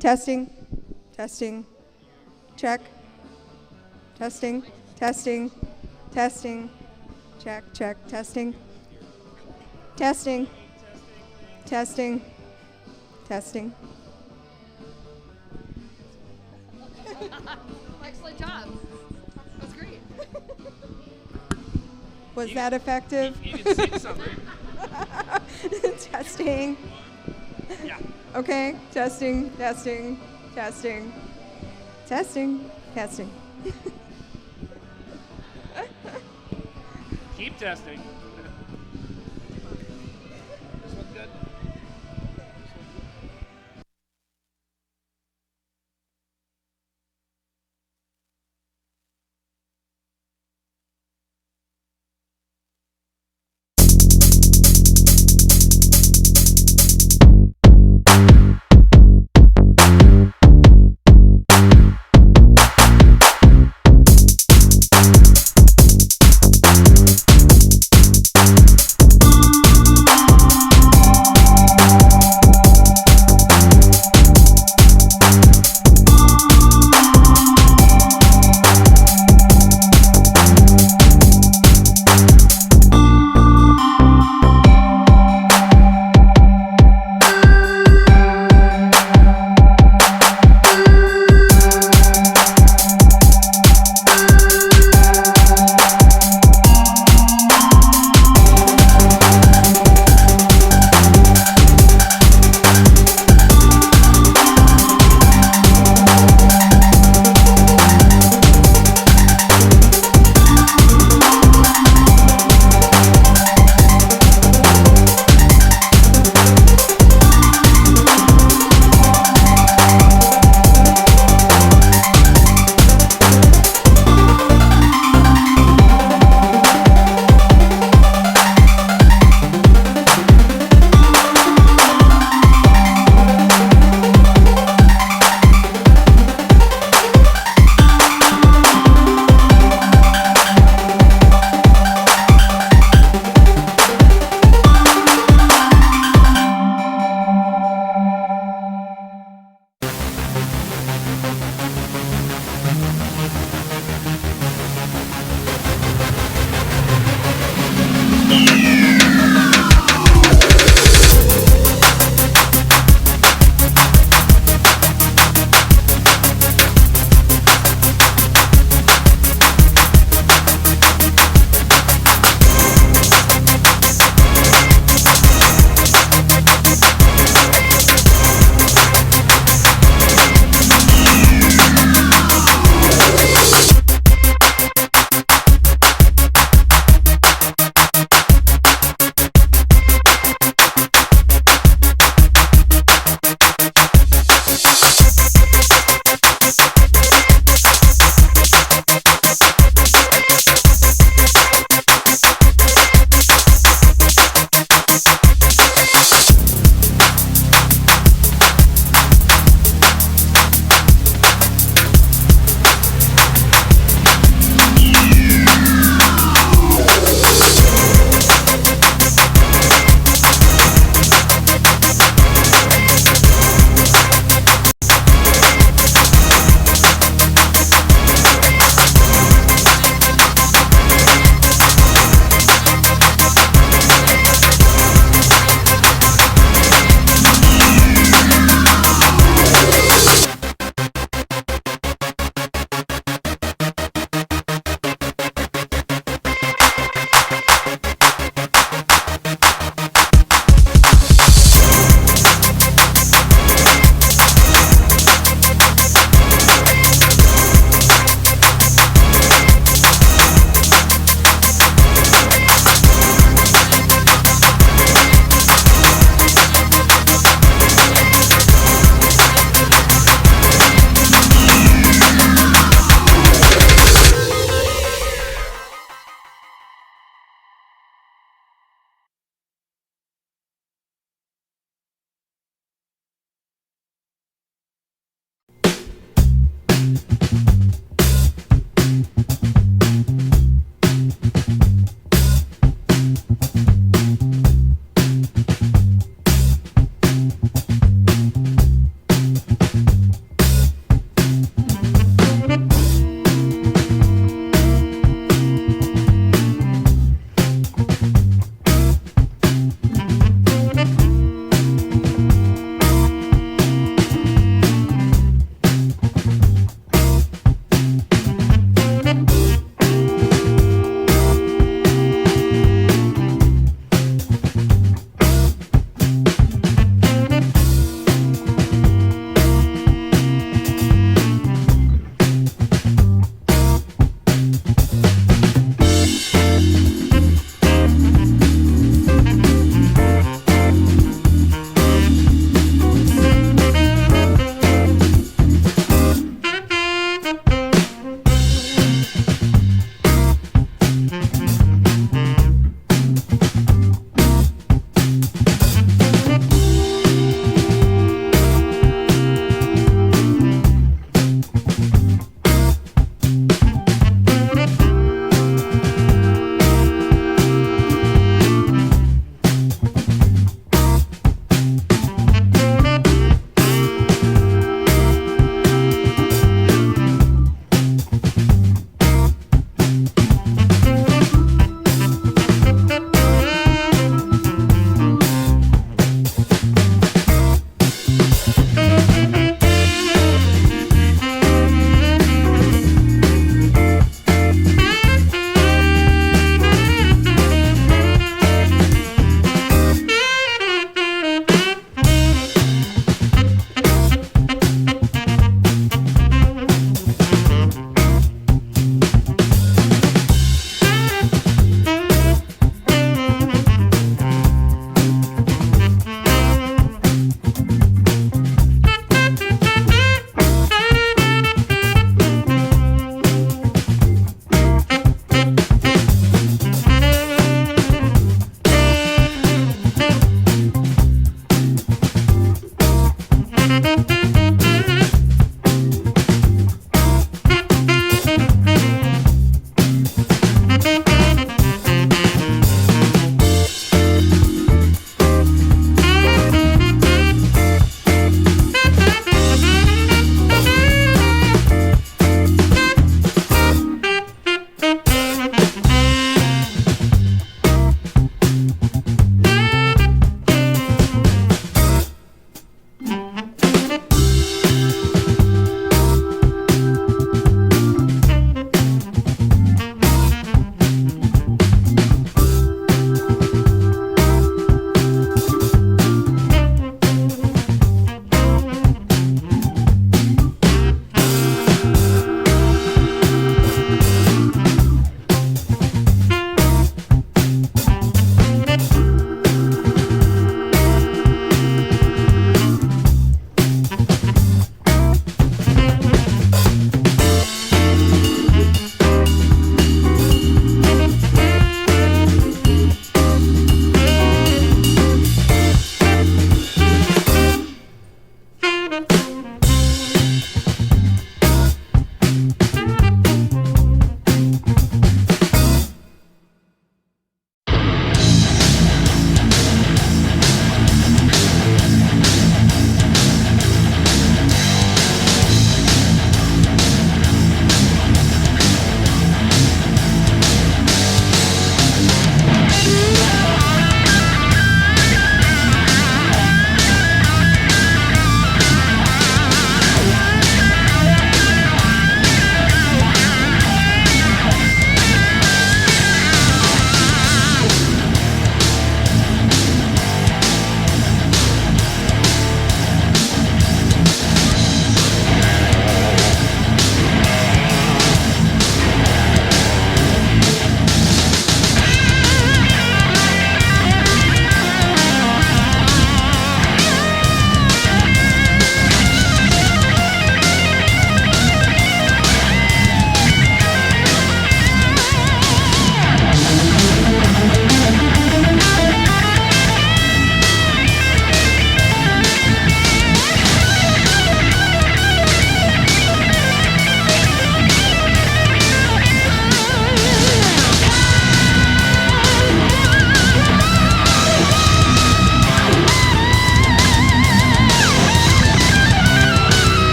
Testing, testing, check. Testing, testing, testing, check, check, testing. Testing, testing, testing. Excellent job. That's great. Was that effective? You can sing something. Testing. Yeah. Okay, testing, testing, testing, testing, testing. Keep testing. This one's good.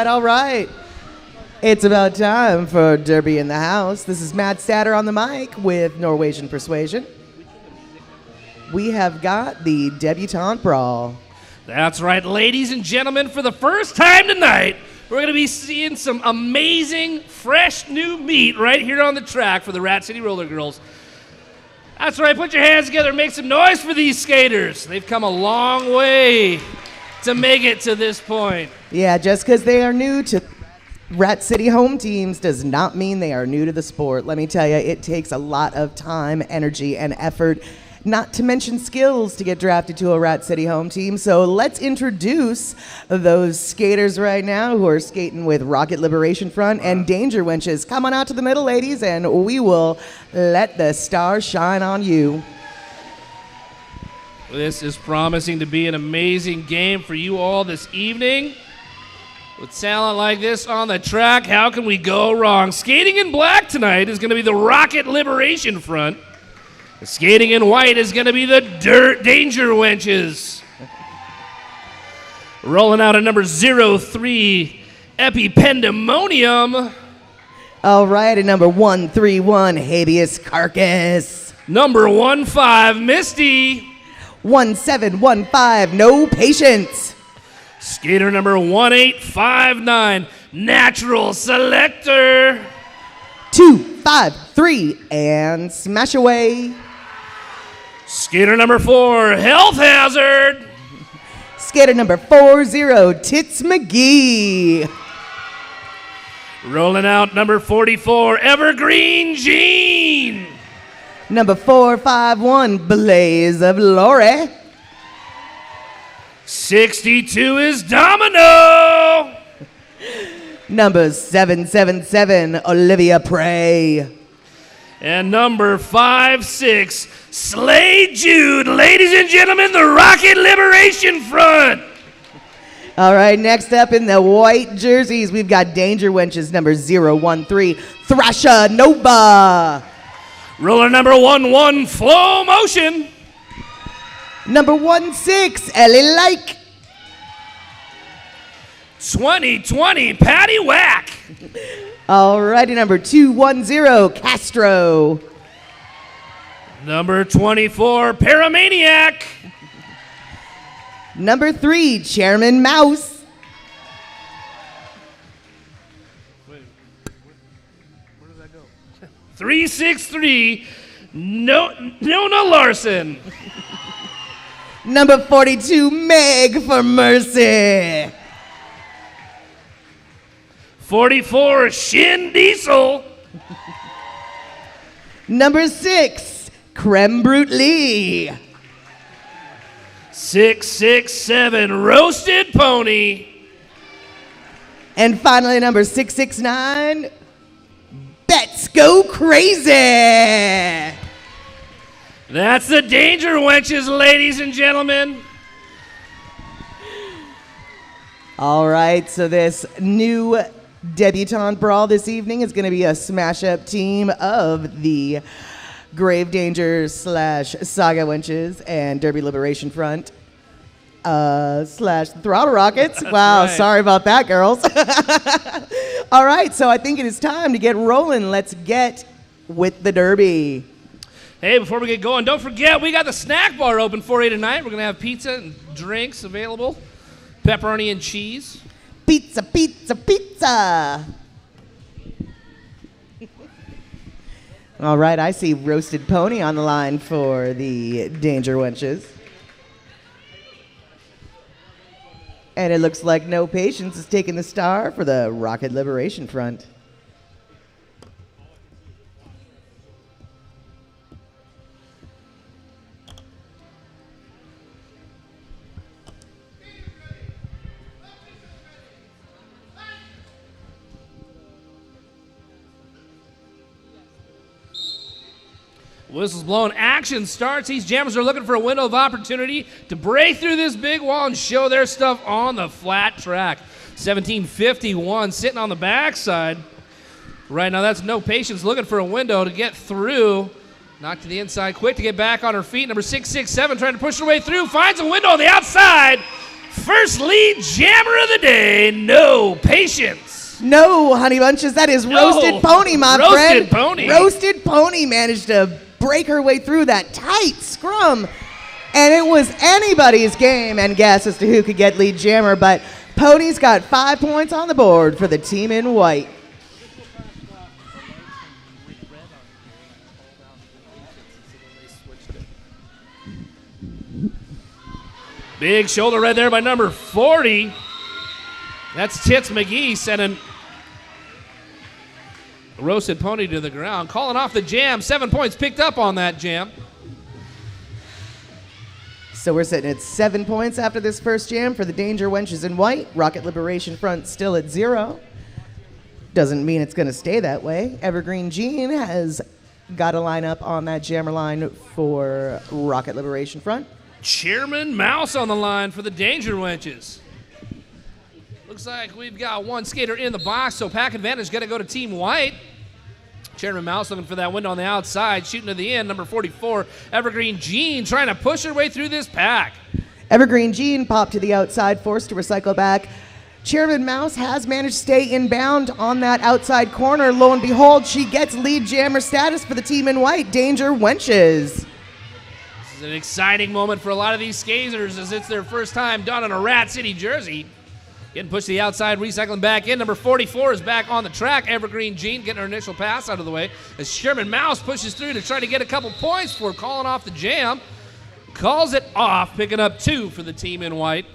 all right. It's about time for Derby in the House. This is Matt Statter on the mic with Norwegian Persuasion. We have got the Debutante Brawl. That's right, ladies and gentlemen. For the first time tonight, we're going to be seeing some amazing, fresh new meat right here on the track for the Rat City Roller Girls. That's right, put your hands together and make some noise for these skaters. They've come a long way to make it to this point. Yeah, just because they are new to Rat City home teams does not mean they are new to the sport. Let me tell you, it takes a lot of time, energy, and effort, not to mention skills, to get drafted to a Rat City home team. So let's introduce those skaters right now who are skating with Rocket Liberation Front and Danger Wenches. Come on out to the middle, ladies, and we will let the stars shine on you. This is promising to be an amazing game for you all this evening. With talent like this on the track, how can we go wrong? Skating in black tonight is going to be the Rocket Liberation Front. Skating in white is going to be the Danger Wenches. Rolling out at number 03, Epipendemonium. All right, at number 131, Habeas Carcass. Number 15, Misty. 1715, No Patience. Skater number 1859, Natural Selector. 253, and Smash Away. Skater number 4, Health Hazard. Skater number 40, Tits McGee. Rolling out number 44, Evergreen Jean. Number 451, Blaze of Lori. 62 is Domino. Number 777, Olivia Prey. And number 56, Slay Jude. Ladies and gentlemen, the Rocket Liberation Front. All right, next up in the white jerseys, we've got Danger Wenches, number 013, Thrasha Nova. Roller number 11, Flow Motion. Number 16, Ellie Like. 2020, Patty Whack. All righty, number 210, Castro. Number 24, Paramaniac. Number 3, Chairman Mouse. Wait, where did that go? 363, Nona Larson. Number 42, Meg for Mercy. 44, Shin Diesel. Number 6, Creme Brulee. 667, Roasted Pony. And finally, number 669, Bets Go Crazy. That's the Danger Wenches, ladies and gentlemen. All right, so this new Debutante Brawl this evening is going to be a smash-up team of the Grave Danger / Saga Wenches and Derby Liberation Front / Throttle Rockets. Wow, right. Sorry about that, girls. All right, so I think it is time to get rolling. Let's get with the Derby. Hey, before we get going, don't forget we got the snack bar open for you tonight. We're going to have pizza and drinks available, pepperoni and cheese. Pizza, pizza, pizza. All right, I see Roasted Pony on the line for the Danger Wenches. And it looks like No Patience is taking the star for the Rocket Liberation Front. Whistles blown, action starts. These jammers are looking for a window of opportunity to break through this big wall and show their stuff on the flat track. 1751 sitting on the backside. Right now, that's No Patience looking for a window to get through. Knocked to the inside quick to get back on her feet. Number 667 trying to push her way through. Finds a window on the outside. First lead jammer of the day, no patience. No, Honey Bunches, that is No. Roasted Pony, my Roasted friend. Pony. Roasted Pony managed to break her way through that tight scrum. And it was anybody's game and guess as to who could get lead jammer, but Pony's got 5 points on the board for the team in white. Big shoulder right there by number 40. That's Tits McGee sending Roasted Pony to the ground. Calling off the jam. 7 points picked up on that jam. So we're sitting at 7 points after this first jam for the Danger Wenches in white. Rocket Liberation Front still at 0. Doesn't mean it's going to stay that way. Evergreen Jean has got a lineup on that jammer line for Rocket Liberation Front. Chairman Mouse on the line for the Danger Wenches. Looks like we've got one skater in the box, so pack advantage got to go to Team White. Chairman Mouse looking for that window on the outside, shooting to the end, number 44, Evergreen Jean trying to push her way through this pack. Evergreen Jean popped to the outside, forced to recycle back. Chairman Mouse has managed to stay inbound on that outside corner. Lo and behold, she gets lead jammer status for the team in white, Danger Wenches. This is an exciting moment for a lot of these skaters as it's their first time donning a Rat City jersey. Getting pushed to the outside, recycling back in. Number 44 is back on the track. Evergreen Jean getting her initial pass out of the way as Sherman Mouse pushes through to try to get a couple points for calling off the jam. Calls it off, picking up 2 for the team in white.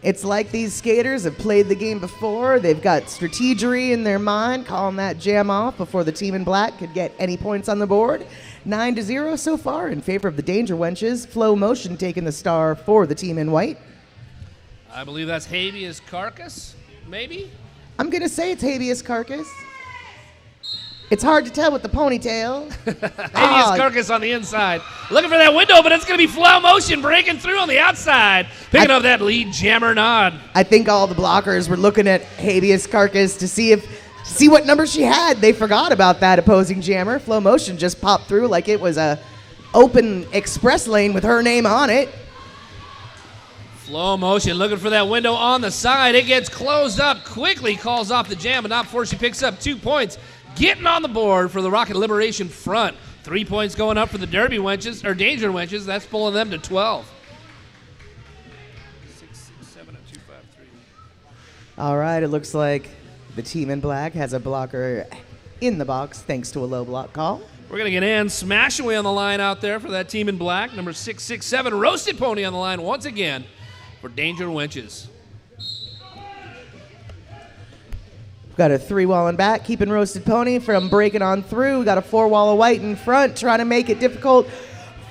It's like these skaters have played the game before. They've got strategery in their mind, calling that jam off before the team in black could get any points on the board. 9-0 so far in favor of the Danger Wenches. Flow Motion taking the star for the team in white. I believe that's Habeas Carcass, maybe? I'm going to say it's Habeas Carcass. It's hard to tell with the ponytail. Habeas Carcass on the inside. Looking for that window, but it's going to be Flow Motion breaking through on the outside. Picking up that lead jammer nod. I think all the blockers were looking at Habeas Carcass to see what number she had. They forgot about that opposing jammer. Flow Motion just popped through like it was a open express lane with her name on it. Flow Motion looking for that window on the side. It gets closed up quickly, calls off the jam, but not before she picks up 2 points. Getting on the board for the Rocket Liberation Front. 3 points going up for the Derby Wenches, or Danger Wenches. That's pulling them to 12. 6, 6, 7, and 2, 5, 3. All right, it looks like the team in black has a blocker in the box thanks to a low block call. We're going to get Ann Smashaway on the line out there for that team in black. Number 667, Roasted Pony on the line once again for Danger Wenches. Got a 3-wall in back, keeping Roasted Pony from breaking on through. Got a 4-wall of white in front, trying to make it difficult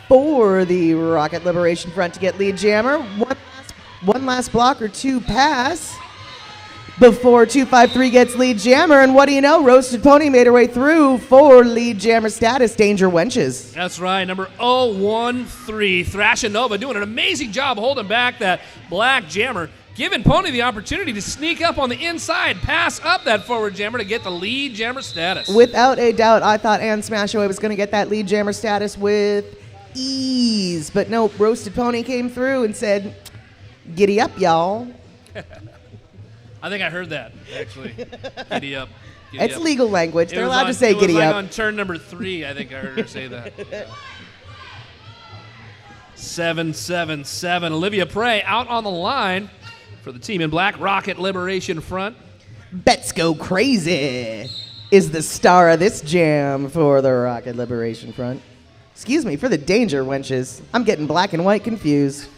for the Rocket Liberation Front to get lead jammer. One last block or 2 pass before 253 gets lead jammer. And what do you know? Roasted Pony made her way through for lead jammer status, Danger Wenches. That's right, number 013, Thrashanova doing an amazing job holding back that black jammer, giving Pony the opportunity to sneak up on the inside, pass up that forward jammer to get the lead jammer status. Without a doubt, I thought Ann Smashaway was going to get that lead jammer status with ease. But no, Roasted Pony came through and said, giddy up, y'all. I think I heard that, actually. Giddy up. Giddy It's up. legal language. It They're was allowed on- to say it was giddy like up. on turn number 3, I think I heard her say that. 7-7-7. Olivia Prey out on the line for the team in black, Rocket Liberation Front. Bets Go Crazy is the star of this jam for the Rocket Liberation Front. Excuse me, for the Danger Wenches. I'm getting black and white confused.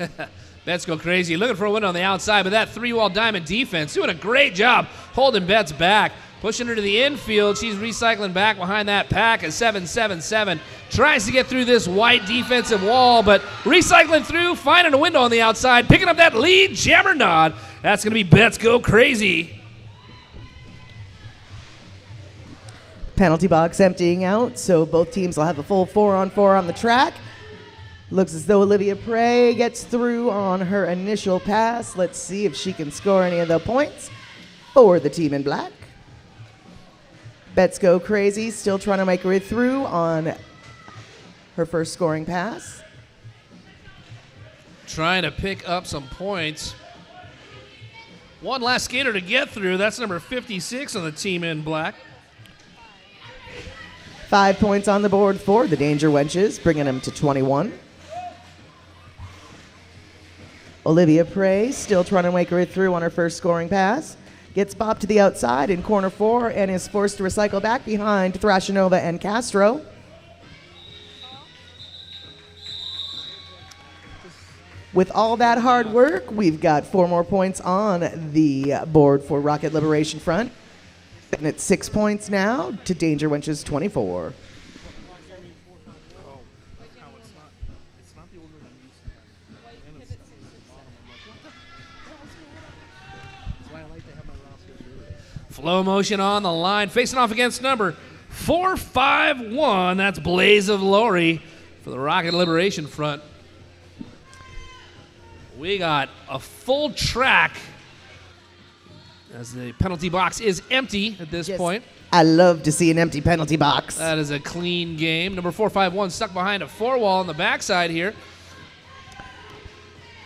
Bets Go Crazy, looking for a win on the outside, but that 3-wall diamond defense doing a great job holding Bets back. Pushing her to the infield. She's recycling back behind that pack as 7-7-7 tries to get through this white defensive wall, but recycling through, finding a window on the outside, picking up that lead jammer nod. That's going to be Bets Go Crazy. Penalty box emptying out, so both teams will have a full 4-on-4 on the track. Looks as though Olivia Prey gets through on her initial pass. Let's see if she can score any of the points for the team in black. Bets Go Crazy, still trying to make her way through on her first scoring pass. trying to pick up some points. One last skater to get through. That's number 56 on the team in black. 5 points on the board for the Danger Wenches, bringing them to 21. Olivia Prey still trying to make her way through on her first scoring pass. Gets bopped to the outside in corner 4 and is forced to recycle back behind Thrashanova and Castro. With all that hard work, we've got 4 more points on the board for Rocket Liberation Front. Sitting at 6 points now to Danger Wenches 24. Flow motion on the line, facing off against number 451. That's Blaze of Glory for the Rocket Liberation Front. We got a full track as the penalty box is empty at this point. I love to see an empty penalty box. That is a clean game. Number 451 stuck behind a 4-wall on the backside here.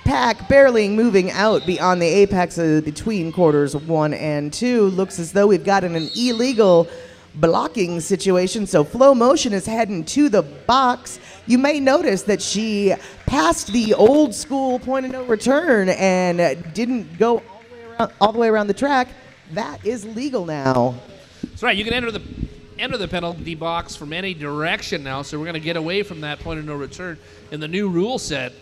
Pack barely moving out beyond the apex between quarters 1 and 2. Looks as though we've got an illegal blocking situation, so Flow Motion is heading to the box. You may notice that she passed the old school point of no return and didn't go all the way around the track. That is legal now. That's right. You can enter the penalty box from any direction now, so we're going to get away from that point of no return in the new rule set.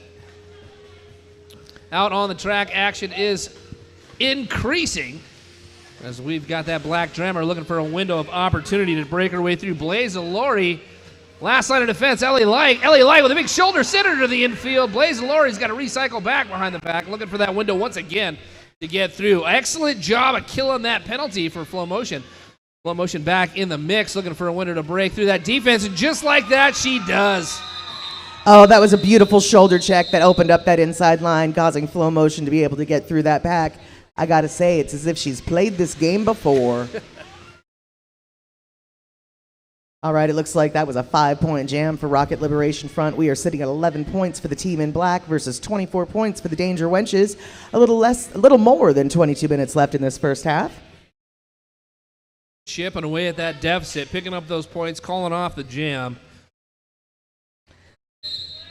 Out on the track, action is increasing as we've got that black Drammer looking for a window of opportunity to break her way through. Blaze of Glory, last line of defense, Ellie Light with a big shoulder center to the infield. Blaze of Glory's got to recycle back behind the pack, looking for that window once again to get through. Excellent job of killing that penalty for Flow Motion. Flow Motion back in the mix, looking for a window to break through that defense, and just like that, she does. Oh, that was a beautiful shoulder check that opened up that inside line, causing Flow Motion to be able to get through that pack. I gotta say, it's as if she's played this game before. All right, it looks like that was a 5-point jam for Rocket Liberation Front. We are sitting at 11 points for the team in black versus 24 points for the Danger Wenches. A little more than 22 minutes left in this first half. Chipping away at that deficit, picking up those points, calling off the jam.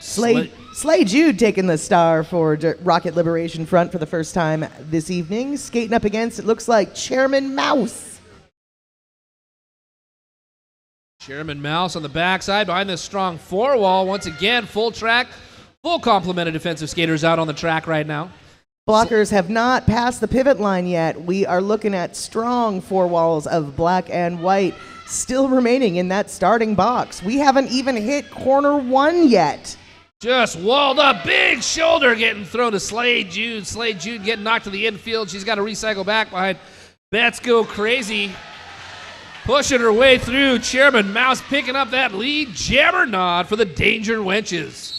Slay Jude taking the star for Rocket Liberation Front for the first time this evening. Skating up against, it looks like Chairman Mouse. Chairman Mouse on the backside behind this strong 4-wall. Once again, full track, full complement of defensive skaters out on the track right now. Blockers have not passed the pivot line yet. We are looking at strong 4 walls of black and white still remaining in that starting box. We haven't even hit corner 1 yet. Just walled up, big shoulder getting thrown to Slade Jude. Slade Jude getting knocked to the infield. She's got to recycle back behind Bets Go Crazy. Pushing her way through. Chairman Mouse picking up that lead. Jammer nod for the Danger Wenches.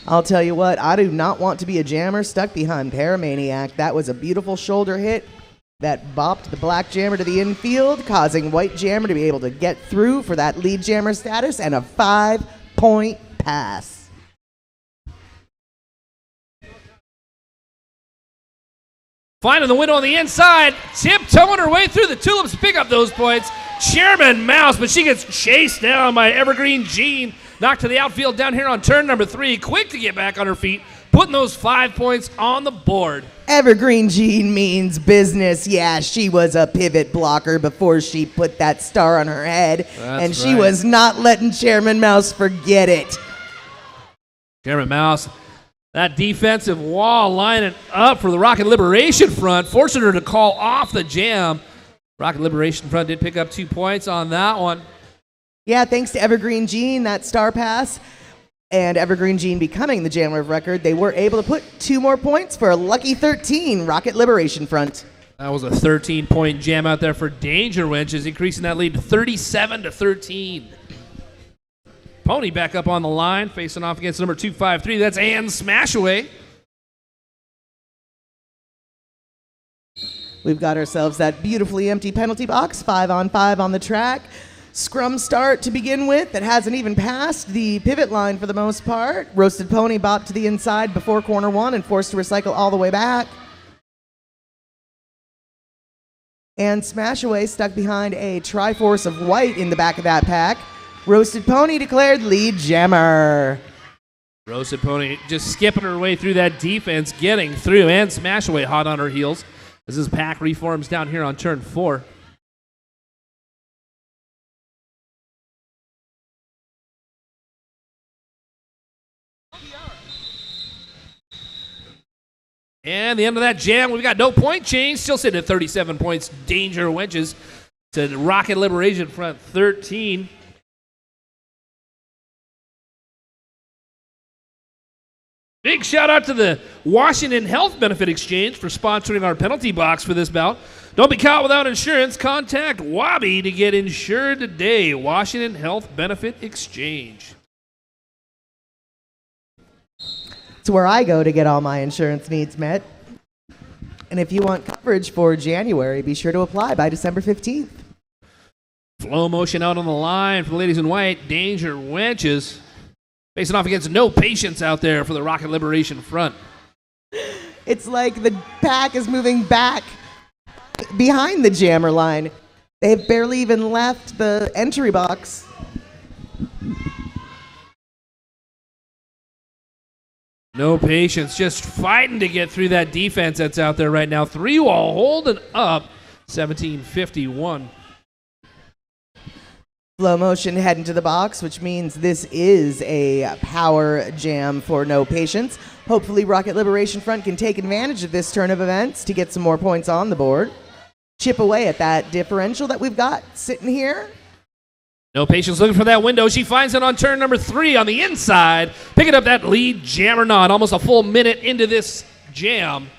I'll tell you what, I do not want to be a jammer stuck behind Paramaniac. That was a beautiful shoulder hit that bopped the black jammer to the infield, causing white jammer to be able to get through for that lead jammer status and a 5-point pass. Finding the window on the inside, tiptoeing her way through the tulips to pick up those points. Chairman Mouse, but she gets chased down by Evergreen Jean. Knocked to the outfield down here on turn number 3. Quick to get back on her feet, putting those 5 points on the board. Evergreen Jean means business. Yeah, she was a pivot blocker before she put that star on her head. And she was not letting Chairman Mouse forget it. Chairman Mouse, that defensive wall lining up for the Rocket Liberation Front, forcing her to call off the jam. Rocket Liberation Front did pick up 2 points on that one. Yeah, thanks to Evergreen Jean, that star pass, and Evergreen Jean becoming the jammer of record, they were able to put 2 more points for a lucky 13 Rocket Liberation Front. That was a 13-point jam out there for Danger Wenches, increasing that lead to 37-13. Pony back up on the line, facing off against number 253. That's Ann Smashaway. We've got ourselves that beautifully empty penalty box, 5-on-5 on the track. Scrum start to begin with that hasn't even passed the pivot line for the most part. Roasted Pony bopped to the inside before corner one and forced to recycle all the way back. And Smash Away stuck behind a Triforce of white in the back of that pack. Roasted Pony declared lead jammer. Roasted Pony just skipping her way through that defense, getting through, and Smash Away hot on her heels as this pack reforms down here on turn 4. And the end of that jam, we've got no point change. Still sitting at 37 points. Danger Wenches to Rocket Liberation front 13. Big shout out to the Washington Health Benefit Exchange for sponsoring our penalty box for this bout. Don't be caught without insurance. Contact Wabi to get insured today. Washington Health Benefit Exchange. It's where I go to get all my insurance needs met. And if you want coverage for January, be sure to apply by December 15th. Flow motion out on the line for the ladies in white. Danger Wenches facing off against No Patience out there for the Rocket Liberation front. It's like the pack is moving back behind the jammer line. They've barely even left the entry box. No Patience, just fighting to get through that defense that's out there right now. 3-wall holding up, 1751. Flow motion heading to the box, which means this is a power jam for No Patience. Hopefully Rocket Liberation Front can take advantage of this turn of events to get some more points on the board. Chip away at that differential that we've got sitting here. No Patience looking for that window. She finds it on turn number 3 on the inside. Picking up that lead jammer nod. Almost a full minute into this jam.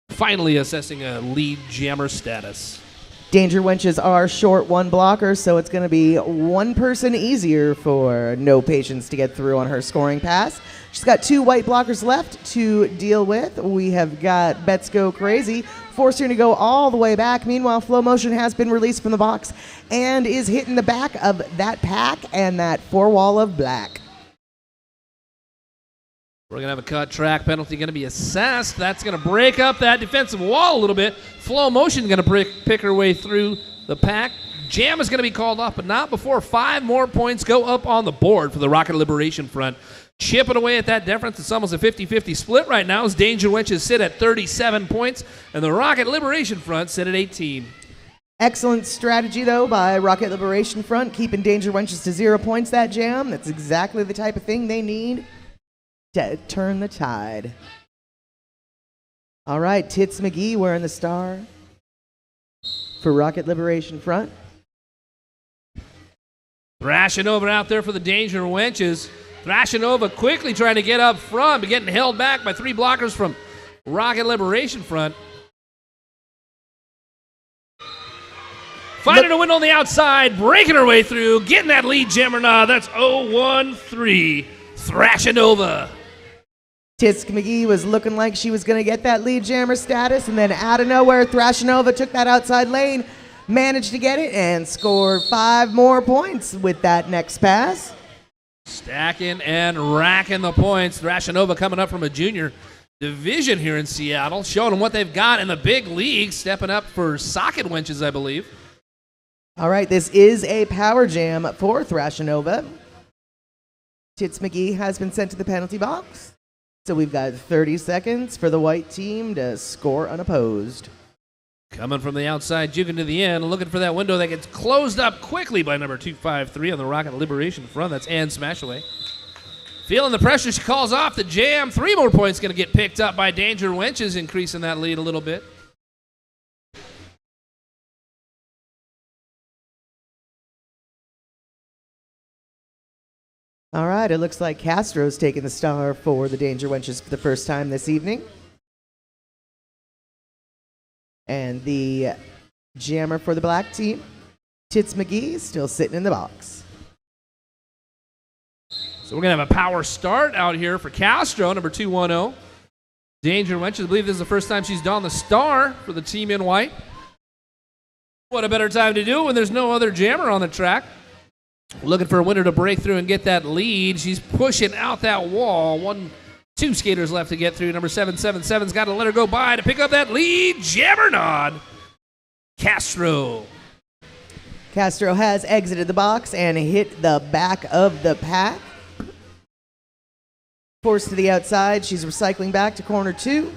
Finally assessing a lead jammer status. Danger Wenches are short one blocker, so it's going to be one person easier for No Patience to get through on her scoring pass. She's got 2 white blockers left to deal with. We have got Bets Go Crazy, forcing her to go all the way back. Meanwhile, Flow Motion has been released from the box and is hitting the back of that pack and that 4-wall of black. We're going to have a cut track penalty going to be assessed. That's going to break up that defensive wall a little bit. Flow Motion going to pick her way through the pack. Jam is going to be called off, but not before 5 more points go up on the board for the Rocket Liberation front. Chipping away at that difference. It's almost a 50-50 split right now as Danger Wenches sit at 37 points and the Rocket Liberation front sit at 18. Excellent strategy, though, by Rocket Liberation Front, keeping Danger Wenches to 0 points that jam. That's exactly the type of thing they need to turn the tide. All right, Tits McGee wearing the star for Rocket Liberation Front. Thrashing over out there for the Danger Wenches. Thrashing over quickly trying to get up front, but getting held back by 3 blockers from Rocket Liberation Front. Finding a window on the outside, breaking her way through, getting that lead jammer nod. That's 0-1-3. Thrashing over. Tisk McGee was looking like she was going to get that lead jammer status, and then out of nowhere, Thrashanova took that outside lane, managed to get it, and scored 5 more points with that next pass. Stacking and racking the points. Thrashanova coming up from a junior division here in Seattle, showing them what they've got in the big league, stepping up for Socket Wenches, I believe. All right, this is a power jam for Thrashanova. Tits McGee has been sent to the penalty box. So we've got 30 seconds for the white team to score unopposed. Coming from the outside, juking to the end, looking for that window that gets closed up quickly by number 253 on the Rocket Liberation front. That's Ann Smashaway. Feeling the pressure, she calls off the jam. 3 more points going to get picked up by Danger Wenches, increasing that lead a little bit. All right, it looks like Castro's taking the star for the Danger Wenches for the first time this evening. And the jammer for the black team, Tits McGee, still sitting in the box. So we're going to have a power start out here for Castro, number 210. Danger Wenches, I believe this is the first time she's donned the star for the team in white. What a better time to do it when there's no other jammer on the track. Looking for a winner to break through and get that lead. She's pushing out that wall. Two skaters left to get through. Number 777's got to let her go by to pick up that lead. Jammernod. Castro. Castro has exited the box and hit the back of the pack. Forced to the outside. She's recycling back to corner 2.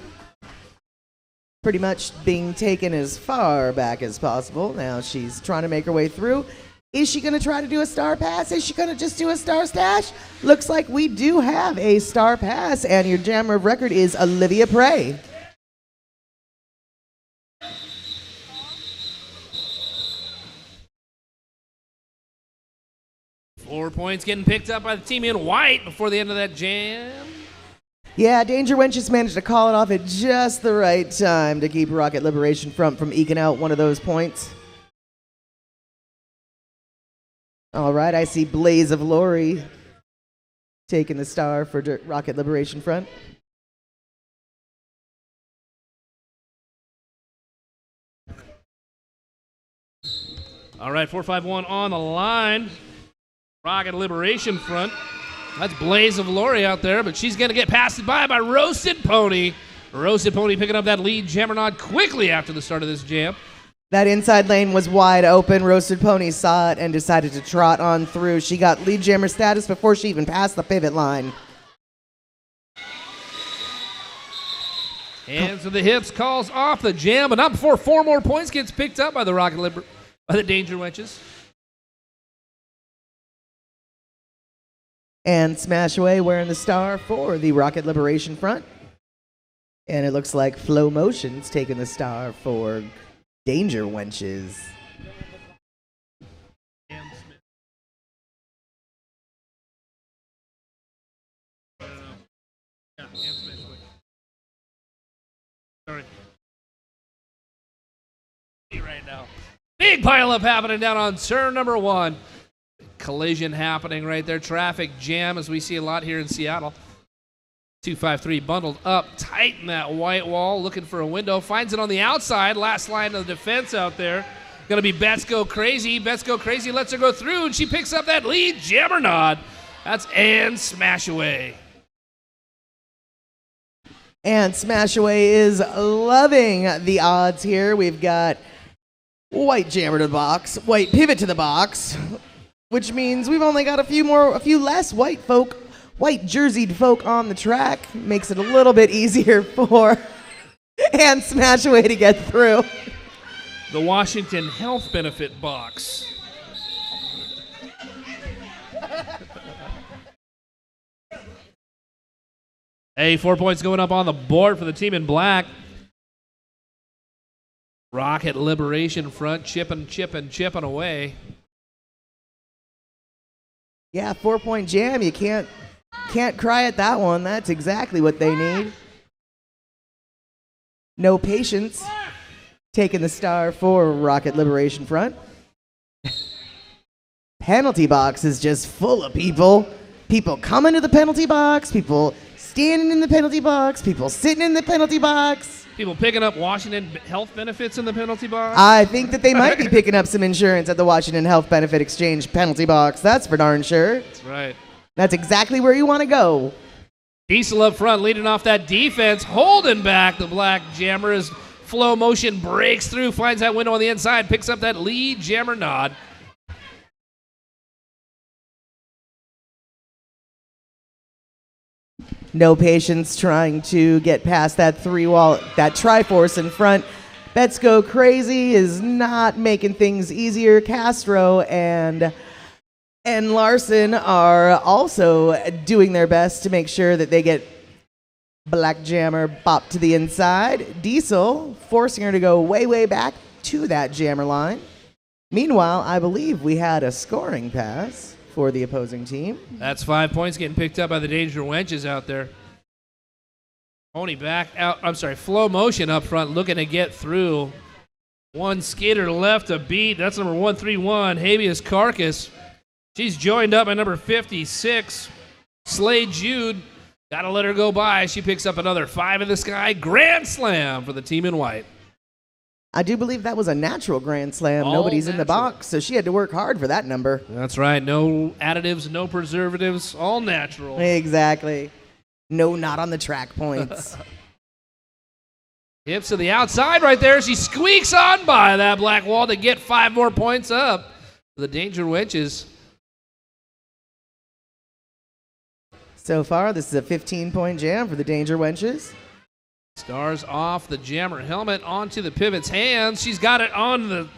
Pretty much being taken as far back as possible. Now she's trying to make her way through. Is she going to try to do a star pass? Is she going to just do a star stash? Looks like we do have a star pass, and your jammer of record is Olivia Prey. Four points getting picked up by the team in white before the end of that jam. Yeah, Danger Wench just managed to call it off at just the right time to keep Rocket Liberation Front from eking out one of those points. All right, I see Blaze of Glory taking the star for Rocket Liberation Front. All right, 4-5-1 on the line. Rocket Liberation Front. That's Blaze of Glory out there, but she's going to get passed by Roasted Pony. Roasted Pony picking up that lead. Jammernod quickly after the start of this jam. That inside lane was wide open. Roasted Pony saw it and decided to trot on through. She got lead jammer status before she even passed the pivot line. Hands to the hips, calls off the jam, but not before 4 more points gets picked up by the by the Danger Wenches. And Smash Away wearing the star for the Rocket Liberation Front. And it looks like Flow Motion's taking the star for Danger Wenches. Sorry. Right now. Big pileup happening down on turn number 1. Collision happening right there. Traffic jam, as we see a lot here in Seattle. 253 bundled up tight in that white wall, looking for a window. Finds it on the outside. Last line of the defense out there. Going to be Bets Go Crazy. Bets Go Crazy lets her go through, and she picks up that lead. Jammernod. That's Ann Smashaway. And Smash Away is loving the odds here. We've got white jammer to the box, white pivot to the box, which means we've only got a few less white jerseyed folk on the track. Makes it a little bit easier for Ann Smash Away to get through. The Washington Health Benefit box. Hey, 4 points going up on the board for the team in black. Rocket Liberation Front chipping away. Yeah, 4-point jam. You can't cry at that one. That's exactly what they need. No Patience taking the star for Rocket Liberation Front. Penalty box is just full of people. People coming to the penalty box. People standing in the penalty box. People sitting in the penalty box. People picking up Washington health benefits in the penalty box. I think that they might be picking up some insurance at the Washington Health Benefit Exchange penalty box. That's for darn sure. That's right. That's exactly where you want to go. Diesel up front leading off that defense, holding back the black jammer as Flow Motion breaks through, finds that window on the inside, picks up that lead. Jammernod. No Patience trying to get past that that Triforce in front. Bets Go Crazy is not making things easier. Castro and Larson are also doing their best to make sure that they get Black Jammer bopped to the inside. Diesel forcing her to go way, way back to that jammer line. Meanwhile, I believe we had a scoring pass for the opposing team. That's 5 points getting picked up by the Danger Wenches out there. Pony back out. I'm sorry, Flow Motion up front looking to get through. One skater left to beat. That's number 131, Habeas Carcass. She's joined up by number 56, Slade Jude. Gotta let her go by. She picks up another 5 in the sky. Grand slam for the team in white. I do believe that was a natural grand slam. All Nobody's in the natural. box, so she had to work hard for that number. That's right. No additives, no preservatives, all natural. Exactly. No, not on the track points. Hips to the outside right there. She squeaks on by that black wall to get 5 more points up for the Danger Wenches. So far, this is a 15-point jam for the Danger Wenches. Stars off the jammer helmet onto the pivot's hands. She's got it on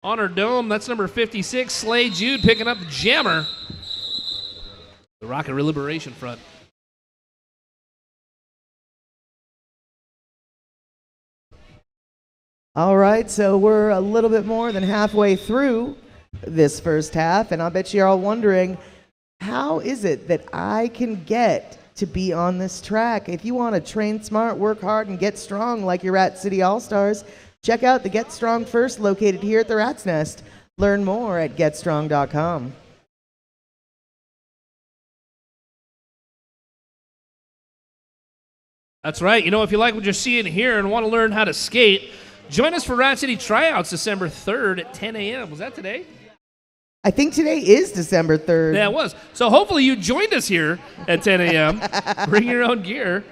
her dome. That's number 56, Slay Jude, picking up the jammer. The Rocket Liberation front. All right, so we're a little bit more than halfway through this first half, and I bet you're all wondering, how is it that I can get to be on this track? If you want to train smart, work hard, and get strong like your Rat City All-Stars, check out the Get Strong First located here at the Rat's Nest. Learn more at getstrong.com. That's right. You know, if you like what you're seeing here and want to learn how to skate, join us for Rat City Tryouts December 3rd at 10 a.m. Was that today? I think today is December 3rd. Yeah, it was. So hopefully you joined us here at 10 a.m. Bring your own gear.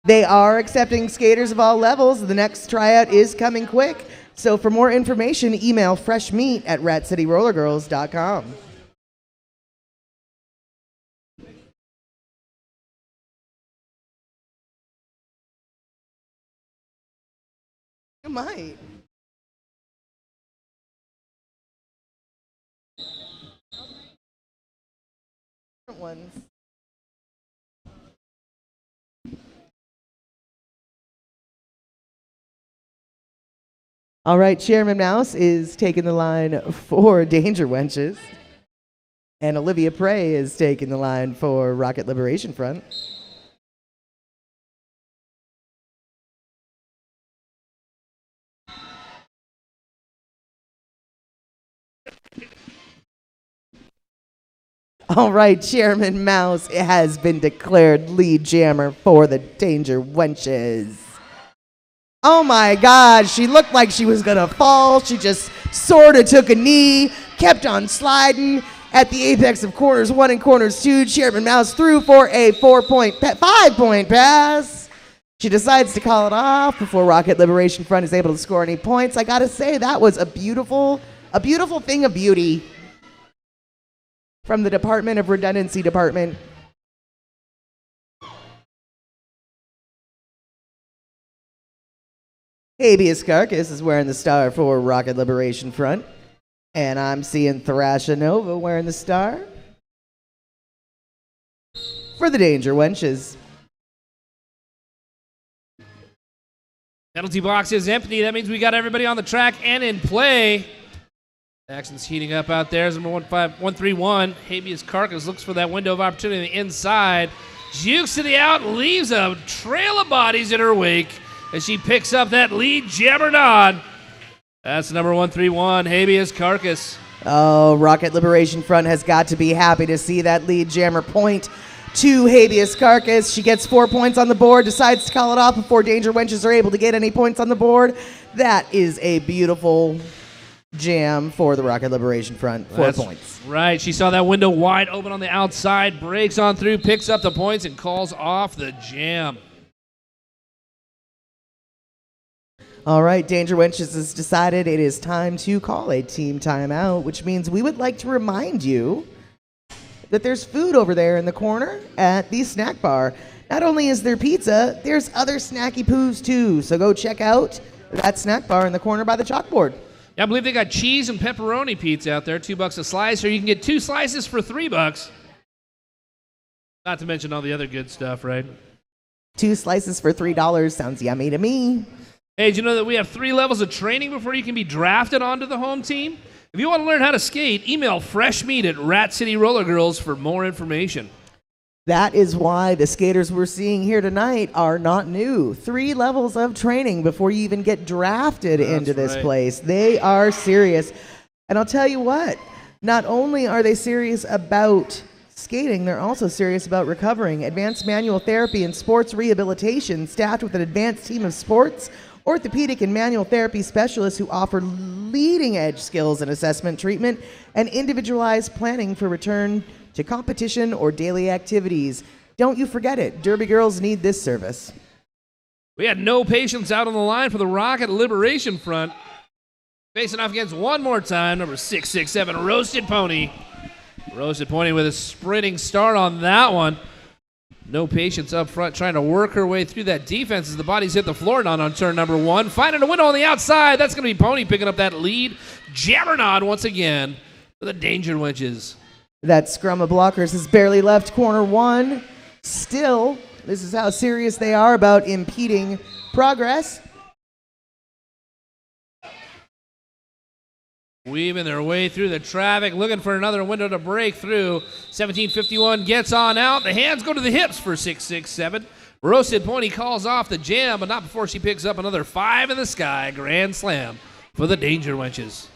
They are accepting skaters of all levels. The next tryout is coming quick. So for more information, email freshmeat@ratcityrollergirls.com. You might. Different ones. All right, Chairman Mouse is taking the line for Danger Wenches. And Olivia Prey is taking the line for Rocket Liberation Front. All right, Chairman Mouse has been declared lead jammer for the Danger Wenches. Oh my God, she looked like she was gonna fall. She just sort of took a knee, kept on sliding at the apex of corners 1 and corners 2. Chairman Mouse threw for a 5-point pass. She decides to call it off before Rocket Liberation Front is able to score any points. I gotta say, that was a beautiful thing of beauty from the Department of Redundancy Department. Habeas Carcass is wearing the star for Rocket Liberation Front. And I'm seeing Thrasha Nova wearing the star for the Danger Wenches. Penalty box is empty. That means we got everybody on the track and in play. Action's heating up out there. Number 131. Habeas Carcass looks for that window of opportunity on the inside. Jukes to the out, leaves a trail of bodies in her wake as she picks up that lead jammer nod. That's number 131, Habeas Carcass. Oh, Rocket Liberation Front has got to be happy to see that lead jammer point to Habeas Carcass. She gets 4 points on the board, decides to call it off before Danger Wenches are able to get any points on the board. That is a beautiful jam for the Rocket Liberation Front. 4 points. Right. She saw that window wide open on the outside, breaks on through, picks up the points, and calls off the jam. All right, Danger Wenches has decided it is time to call a team timeout, which means we would like to remind you that there's food over there in the corner at the snack bar. Not only is there pizza, there's other snacky poos too. So go check out that snack bar in the corner by the chalkboard. Yeah, I believe they got cheese and pepperoni pizza out there, $2 a slice, or you can get 2 slices for $3. Not to mention all the other good stuff, right? 2 slices for $3 sounds yummy to me. Hey, did you know that we have 3 levels of training before you can be drafted onto the home team? If you want to learn how to skate, email freshmeat@RatCityRollerGirls for more information. That is why the skaters we're seeing here tonight are not new. 3 levels of training before you even get drafted into this place. They are serious. And I'll tell you what, not only are they serious about skating, they're also serious about recovering. Advanced manual therapy and sports rehabilitation, staffed with an advanced team of sports orthopedic and manual therapy specialists who offer leading-edge skills and assessment treatment and individualized planning for return to competition or daily activities. Don't you forget it. Derby girls need this service. We had no patience out on the line for the Rocket Liberation Front. Facing off against one more time, number 667, Roasted Pony. Roasted Pony with a sprinting start on that one. No patience up front, trying to work her way through that defense as the bodies hit the floor. Not on turn number one. Finding a window on the outside. That's going to be Pony picking up that lead. Jammernod once again for the Danger Wenches. That scrum of blockers has barely left corner one. Still, this is how serious they are about impeding progress. Weaving their way through the traffic, looking for another window to break through. 1751 gets on out. The hands go to the hips for 667. Roasted Pony calls off the jam, but not before she picks up another 5 in the sky. Grand slam for the Danger Wenches.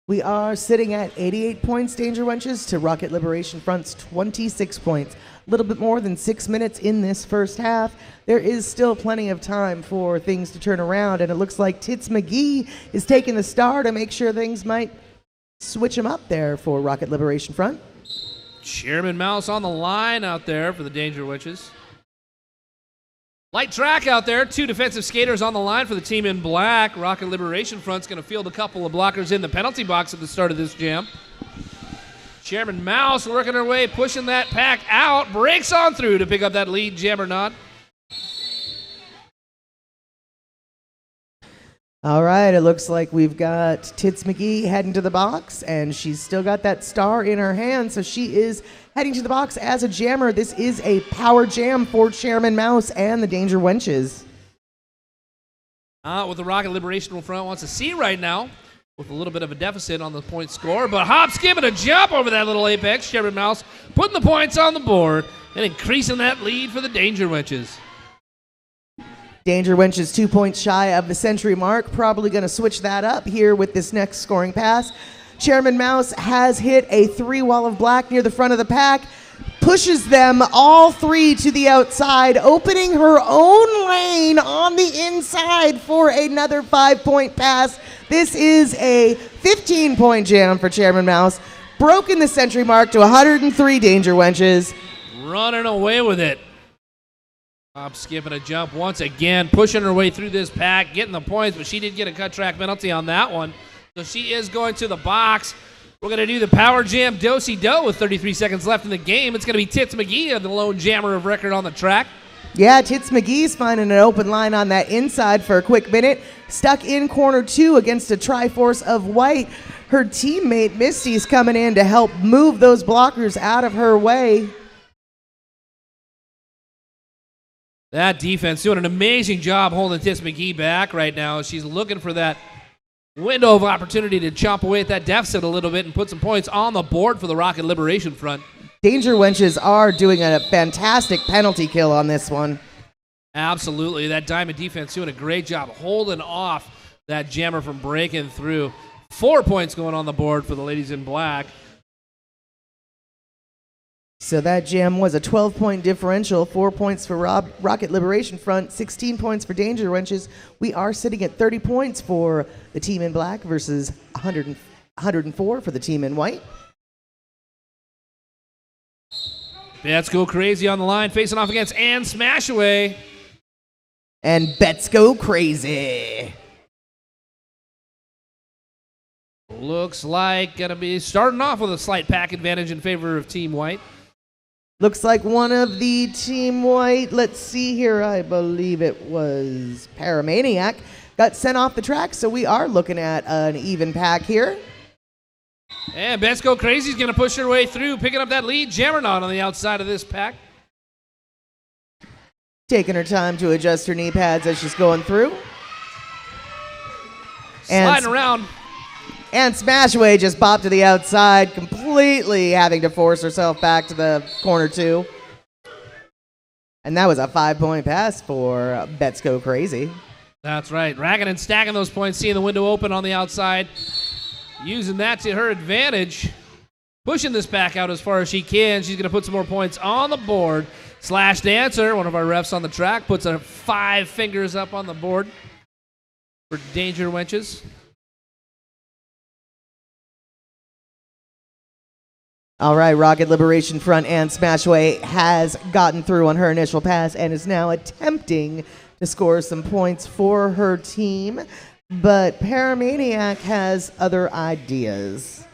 We are sitting at 88 points, Danger Wenches, to Rocket Liberation Front's 26 points. A little bit more than 6 minutes in this first half. There is still plenty of time for things to turn around, and it looks like Tits McGee is taking the star to make sure things might switch them up there for Rocket Liberation Front. Chairman Mouse on the line out there for the Danger Witches. Light track out there. 2 defensive skaters on the line for the team in black. Rocket Liberation Front's going to field a couple of blockers in the penalty box at the start of this jam. Chairman Mouse working her way, pushing that pack out. Breaks on through to pick up that lead, Jammernod. All right, it looks like we've got Tits McGee heading to the box, and she's still got that star in her hand, so she is heading to the box as a jammer. This is a power jam for Chairman Mouse and the Danger Wenches. What the Rocket Liberation Front wants to see right now, with a little bit of a deficit on the point score, but hop, skip, and a jump over that little apex. Chairman Mouse putting the points on the board and increasing that lead for the Danger Wenches. Danger Wenches 2 points shy of the century mark. Probably going to switch that up here with this next scoring pass. Chairman Mouse has hit a 3 wall of black near the front of the pack. Pushes them all 3 to the outside, opening her own lane on the inside for another 5-point pass. This is a 15-point jam for Chairman Mouse. Broken the century mark to 103 Danger Wenches. Running away with it. Hop, skip, and a jump once again, pushing her way through this pack, getting the points, but she did get a cut track penalty on that one. So she is going to the box. We're going to do the power jam do-si-do with 33 seconds left in the game. It's going to be Tits McGee, the lone jammer of record on the track. Yeah, Tits McGee's finding an open line on that inside for a quick minute. Stuck in corner 2 against a Triforce of white. Her teammate Misty's coming in to help move those blockers out of her way. That defense doing an amazing job holding Tits McGee back right now. She's looking for that window of opportunity to chomp away at that deficit a little bit and put some points on the board for the Rocket Liberation Front. Danger Wenches are doing a fantastic penalty kill on this one. Absolutely. That diamond defense doing a great job holding off that jammer from breaking through. 4 points going on the board for the ladies in black. So that jam was a 12-point differential, 4 points for Rocket Liberation Front, 16 points for Danger Wenches. We are sitting at 30 points for the team in black versus 104 for the team in white. Let's go crazy on the line, facing off against Ann Smashaway. And bets go crazy. Looks like going to be starting off with a slight pack advantage in favor of Team White. Looks like one of the Team White, let's see here, I believe it was Paramaniac, got sent off the track, so we are looking at an even pack here. And Bets Go Crazy is going to push her way through, picking up that lead. Jammernod on the outside of this pack. Taking her time to adjust her knee pads as she's going through. Sliding around. And Smashaway just bopped to the outside, completely having to force herself back to the corner 2. And that was a 5-point pass for Bets Go Crazy. That's right. Racking and stacking those points, seeing the window open on the outside. Using that to her advantage. Pushing this pack out as far as she can. She's going to put some more points on the board Slash Dancer, one of our refs on the track, puts a 5 fingers up on the board for danger wenches. All right, Rocket Liberation Front and Smashway has gotten through on her initial pass and is now attempting to score some points for her team, but Paramaniac has other ideas.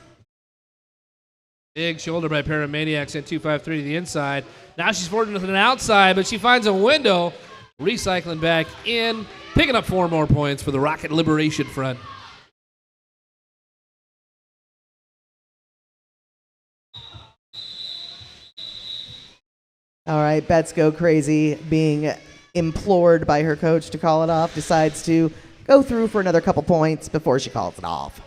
Big shoulder by Paramaniac, sent 2-5-3 to the inside. Now she's forwarding with an outside, but she finds a window, recycling back in, picking up 4 more points for the Rocket Liberation Front. All right, Bets Go Crazy, being implored by her coach to call it off, decides to go through for another couple points before she calls it off.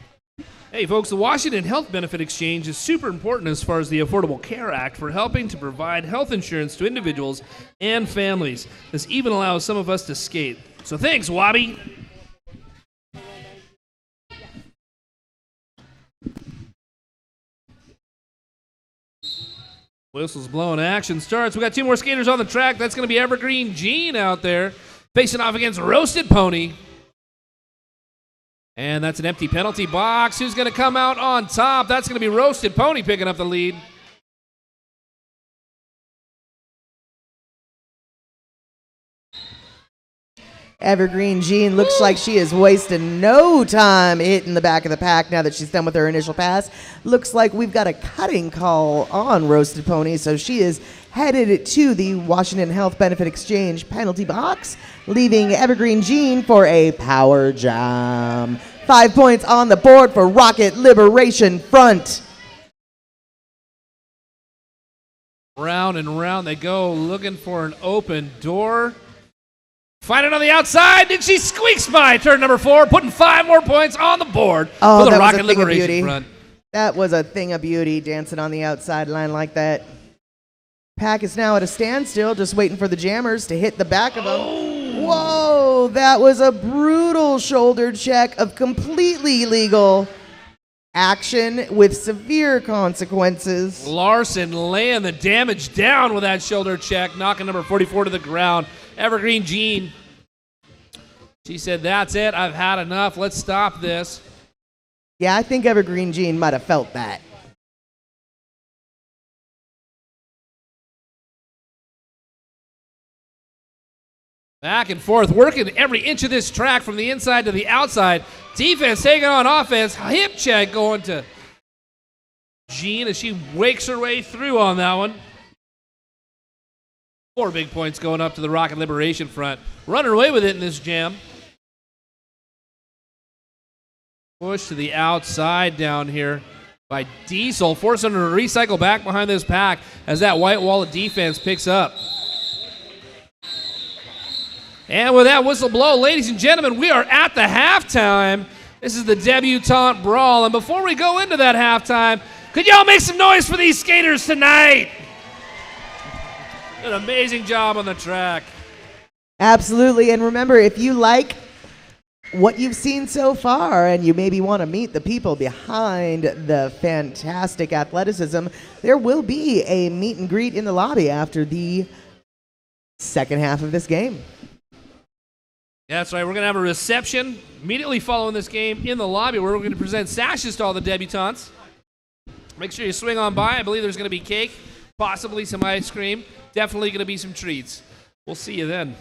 Hey folks, the Washington Health Benefit Exchange is super important as far as the Affordable Care Act for helping to provide health insurance to individuals and families. This even allows some of us to skate. So thanks, Wabi. Whistles blowing, action starts. We got 2 more skaters on the track. That's going to be Evergreen Jean out there facing off against Roasted Pony. And that's an empty penalty box. Who's going to come out on top? That's going to be Roasted Pony picking up the lead. Evergreen Jean looks like she is wasting no time hitting the back of the pack now that she's done with her initial pass. Looks like we've got a cutting call on Roasted Pony, so she is headed to the Washington Health Benefit Exchange penalty box, leaving Evergreen Jean for a power jam. 5 points on the board for Rocket Liberation Front. Round and round they go, looking for an open door. Find it on the outside, and she squeaks by turn number 4, putting 5 more points on the board for the Rocket Liberation Front. That was a thing of beauty, dancing on the outside line like that. Pack is now at a standstill, just waiting for the jammers to hit the back of them. Whoa, that was a brutal shoulder check of completely illegal action with severe consequences. Larson laying the damage down with that shoulder check, knocking number 44 to the ground. Evergreen Jean, she said, that's it, I've had enough, let's stop this. Yeah, I think Evergreen Jean might have felt that. Back and forth, working every inch of this track from the inside to the outside. Defense taking on offense. Hip check going to Jean as she wakes her way through on that one. 4 big points going up to the Rocket Liberation Front. Running away with it in this jam. Push to the outside down here by Diesel, forcing her to recycle back behind this pack as that white wall of defense picks up. And with that whistle blow, ladies and gentlemen, we are at the halftime. This is the Debutante Brawl. And before we go into that halftime, could y'all make some noise for these skaters tonight? An amazing job on the track. Absolutely. And remember, if you like what you've seen so far and you maybe want to meet the people behind the fantastic athleticism, there will be a meet and greet in the lobby after the second half of this game. Yeah, that's right. We're going to have a reception immediately following this game in the lobby where we're going to present sashes to all the debutantes. Make sure you swing on by. I believe there's going to be cake, possibly some ice cream. Definitely going to be some treats. We'll see you then.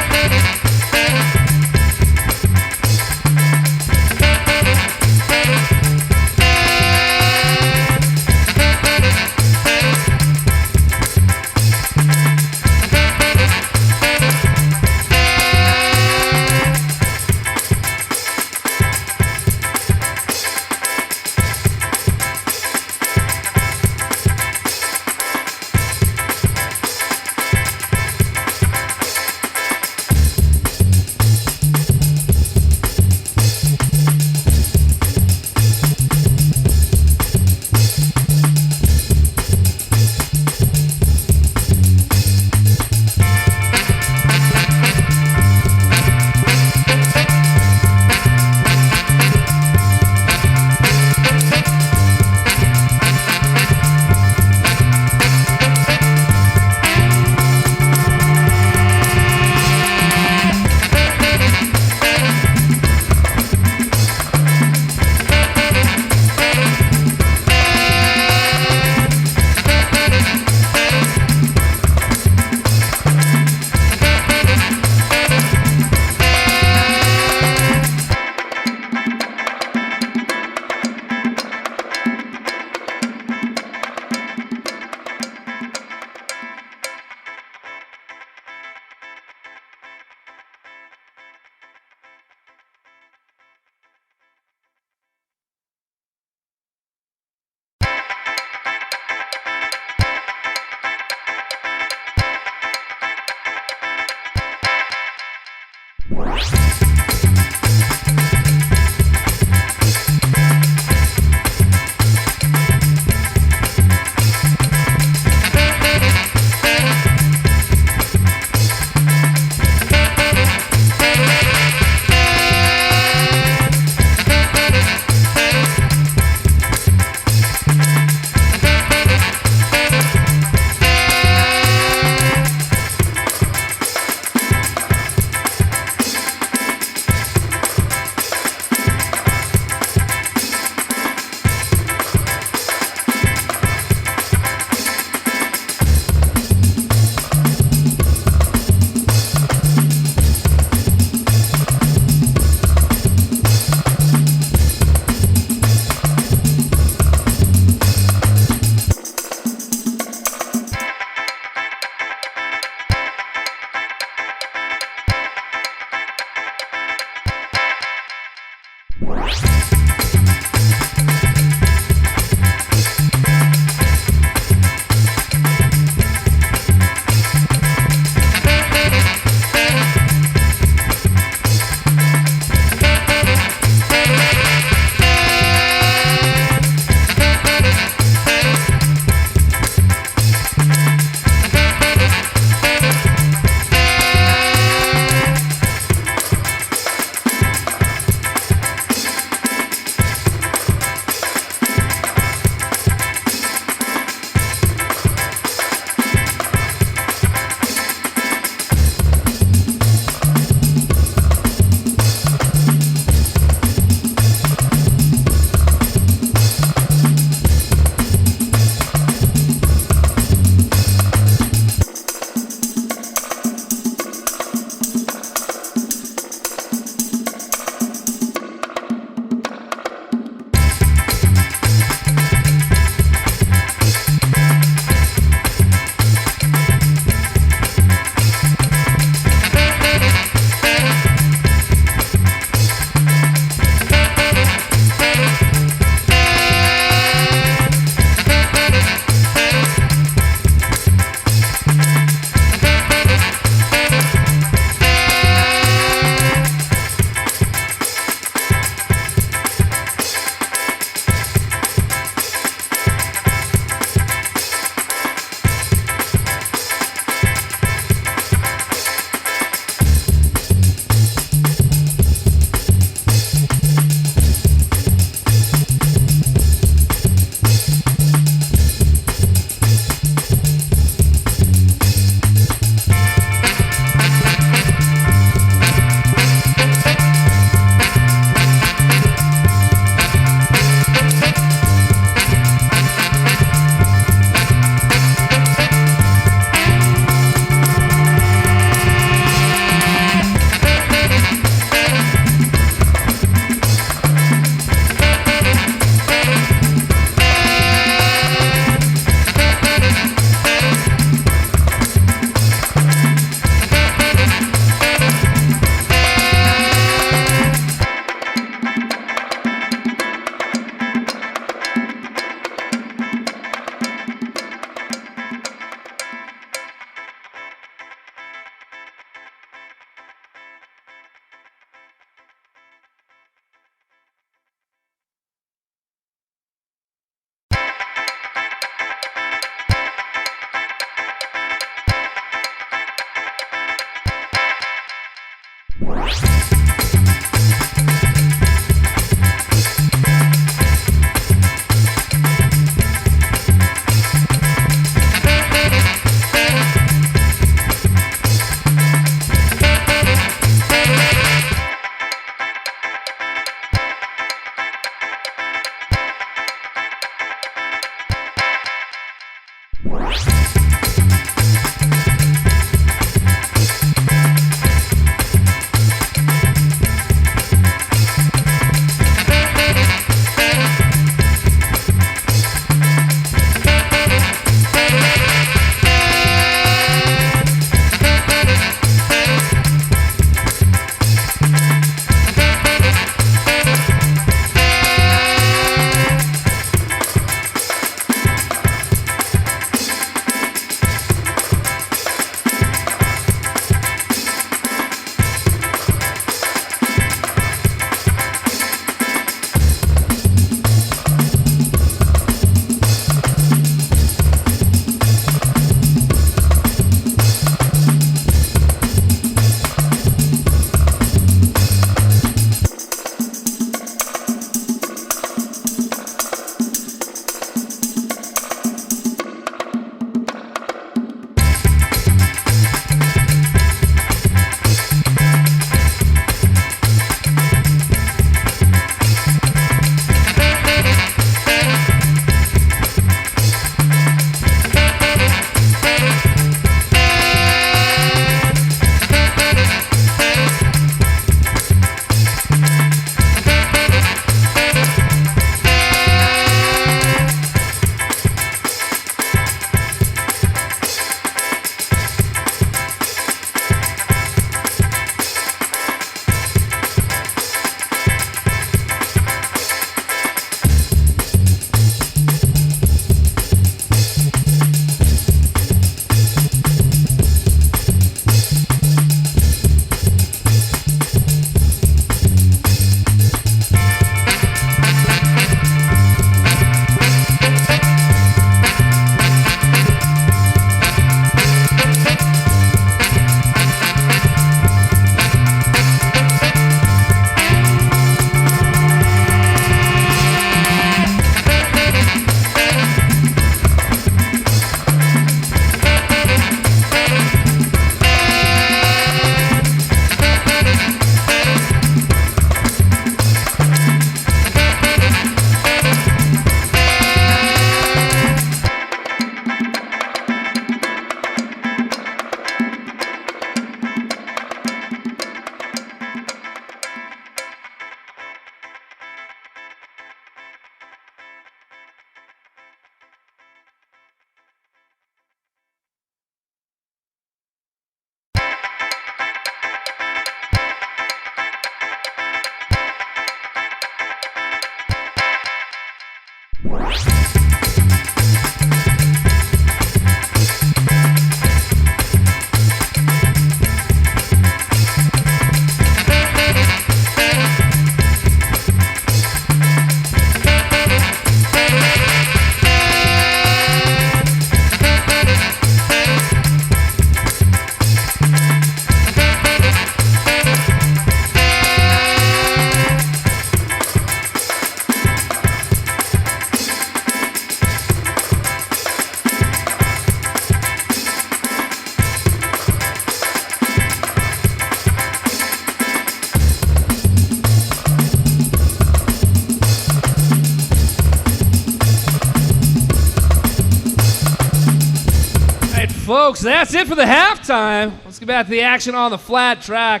folks, that's it for the halftime. Let's get back to the action on the flat track.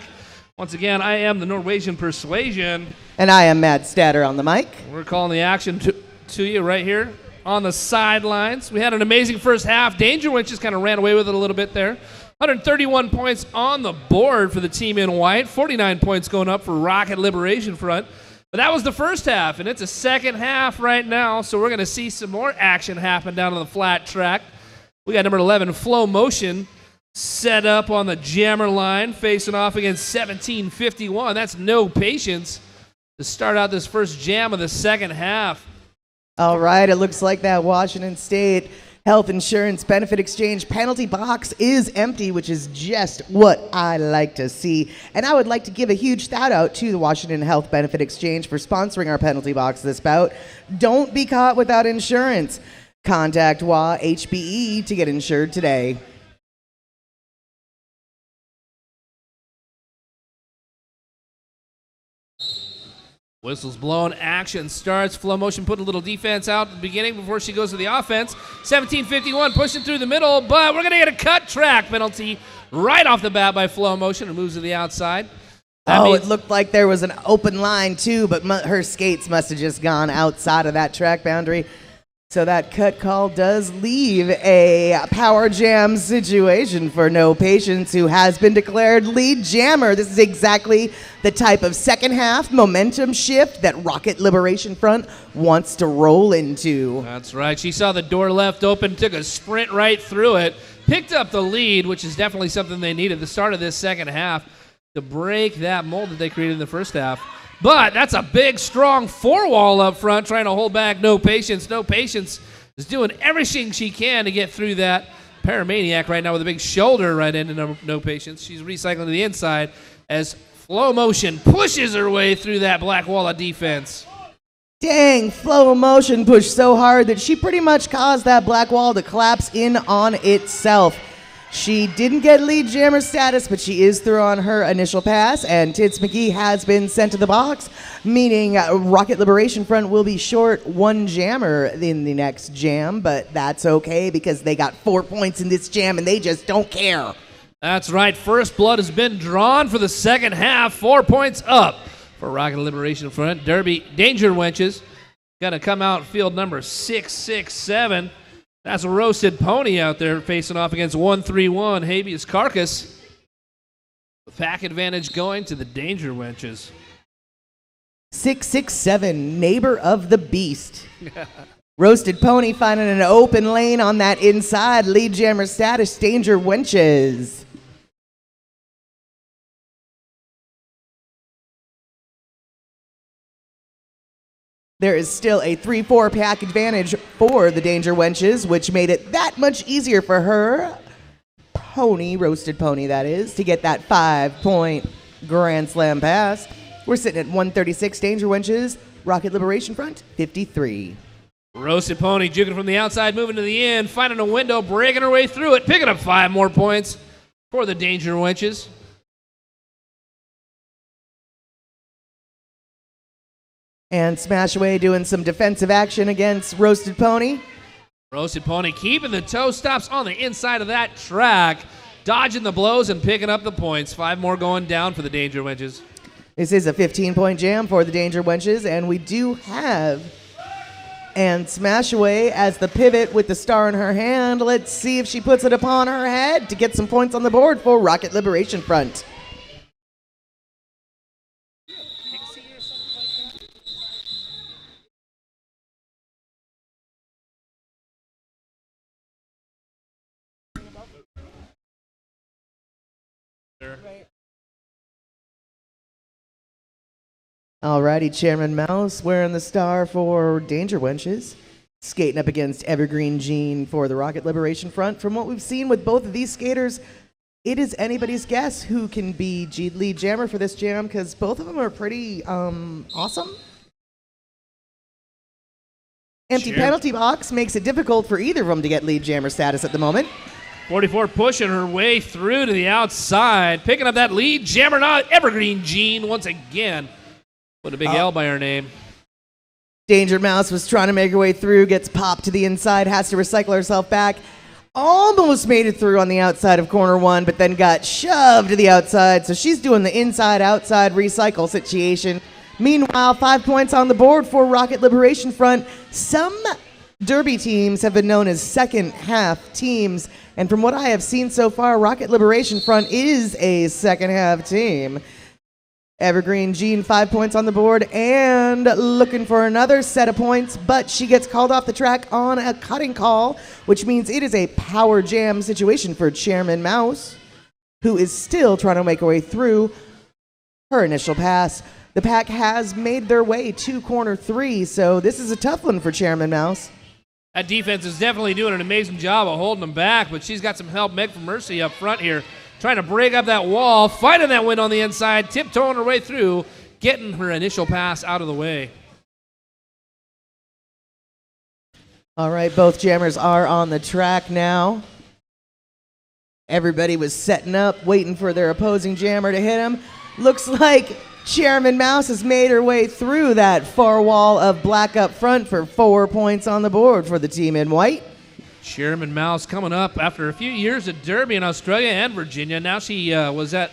Once again, I am the Norwegian Persuasion. And I am Matt Statter on the mic. We're calling the action to you right here on the sidelines. We had an amazing first half. Danger Witch just kind of ran away with it a little bit there. 131 points on the board for the team in white. 49 points going up for Rocket Liberation Front. But that was the first half, and it's a second half right now, so we're going to see some more action happen down on the flat track. We got number 11, Flow Motion, set up on the jammer line, facing off against 1751. That's No Patience to start out this first jam of the second half. All right, it looks like that Washington State Health Insurance Benefit Exchange penalty box is empty, which is just what I like to see. And I would like to give a huge shout out to the Washington Health Benefit Exchange for sponsoring our penalty box this bout. Don't be caught without insurance. Contact WA HBE to get insured today. Whistles blown, action starts. Flow Motion put a little defense out at the beginning before she goes to the offense. 1751 pushing through the middle, but we're going to get a cut track penalty right off the bat by Flow Motion and moves to the outside. It looked like there was an open line too, but her skates must have just gone outside of that track boundary. So that cut call does leave a power jam situation for No Patience, who has been declared lead jammer. This is exactly the type of second half momentum shift that Rocket Liberation Front wants to roll into. That's right. She saw the door left open, took a sprint right through it, picked up the lead, which is definitely something they needed at the start of this second half to break that mold that they created in the first half. But that's a big, strong four-wall up front trying to hold back No Patience. No Patience is doing everything she can to get through that Paramaniac right now with a big shoulder right into No Patience. She's recycling to the inside as Flow Motion pushes her way through that black wall of defense. Dang, Flow Motion pushed so hard that she pretty much caused that black wall to collapse in on itself. She didn't get lead jammer status, but she is through on her initial pass, and Tits McGee has been sent to the box, meaning Rocket Liberation Front will be short one jammer in the next jam, but that's okay because they got 4 points in this jam and they just don't care. That's right. First blood has been drawn for the second half. 4 points up for Rocket Liberation Front. Danger Wenches going to come out field number 667. That's a Roasted Pony out there facing off against 131 Habeas Carcass. The pack advantage going to the Danger Wenches. 667, Neighbor of the Beast. Roasted Pony finding an open lane on that inside. Lead jammer status, Danger Wenches. There is still a 3-4 pack advantage for the Danger Wenches, which made it that much easier for her pony, Roasted Pony that is, to get that 5-point Grand Slam pass. We're sitting at 136 Danger Wenches, Rocket Liberation Front, 53. Roasted Pony juking from the outside, moving to the end, finding a window, breaking her way through it, picking up 5 more points for the Danger Wenches. And Smash Away doing some defensive action against Roasted Pony. Roasted Pony keeping the toe stops on the inside of that track, dodging the blows and picking up the points. 5 more going down for the Danger Wenches. This is a 15-point jam for the Danger Wenches, and we do have and Smash Away as the pivot with the star in her hand. Let's see if she puts it upon her head to get some points on the board for Rocket Liberation Front. Alrighty, Chairman Mouse wearing the star for Danger Wenches. Skating up against Evergreen Jean for the Rocket Liberation Front. From what we've seen with both of these skaters, it is anybody's guess who can be lead jammer for this jam because both of them are pretty awesome. Empty penalty box makes it difficult for either of them to get lead jammer status at the moment. 44 pushing her way through to the outside, picking up that lead jammer, not Evergreen Jean once again. Put a big L by her name. Danger Mouse was trying to make her way through, gets popped to the inside, has to recycle herself back. almost made it through on the outside of corner 1, but then got shoved to the outside. So she's doing the inside-outside recycle situation. Meanwhile, 5 points on the board for Rocket Liberation Front. Some Derby teams have been known as second half teams, and from what I have seen so far, Rocket Liberation Front is a second half team. Evergreen Jean, 5 points on the board and looking for another set of points, but she gets called off the track on a cutting call, which means it is a power jam situation for Chairman Mouse, who is still trying to make her way through her initial pass. The pack has made their way to corner 3, so this is a tough one for Chairman Mouse. That defense is definitely doing an amazing job of holding them back, but she's got some help. Meg from Mercy up front here, trying to break up that wall, fighting that win on the inside, tiptoeing her way through, getting her initial pass out of the way. All right, both jammers are on the track now. Everybody was setting up, waiting for their opposing jammer to hit them. Looks like Chairman Mouse has made her way through that far wall of black up front for 4 points on the board for the team in white. Chairman Mouse coming up after a few years at Derby in Australia and Virginia. Now she was at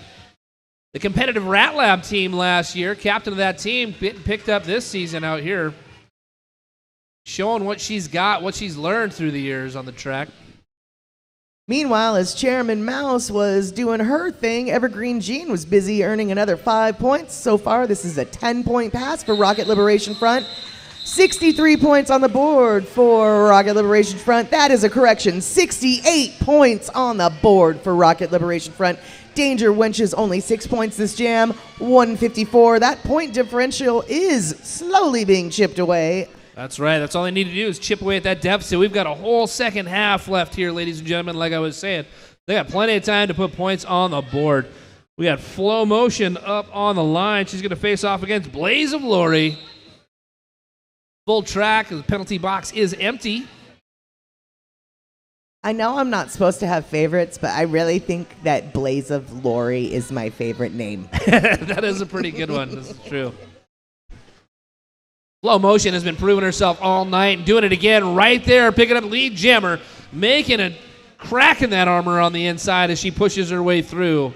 the competitive Rat Lab team last year, captain of that team, picked up this season out here, showing what she's got, what she's learned through the years on the track. Meanwhile, as Chairman Mouse was doing her thing, Evergreen Jean was busy earning another 5 points. So far, this is a 10-point pass for Rocket Liberation Front. 63 points on the board for Rocket Liberation Front. That is a correction. 68 points on the board for Rocket Liberation Front. Danger Wenches only 6 points this jam. 154. That point differential is slowly being chipped away. That's right. That's all they need to do is chip away at that deficit. We've got a whole second half left here, ladies and gentlemen. Like I was saying, they got plenty of time to put points on the board. We got Flow Motion up on the line. She's going to face off against Blaze of Glory. Full track. The penalty box is empty. I know I'm not supposed to have favorites, but I really think that Blaze of Glory is my favorite name. That is a pretty good one. This is true. Flow Motion has been proving herself all night and doing it again right there, picking up lead jammer, making a crack in that armor on the inside as she pushes her way through.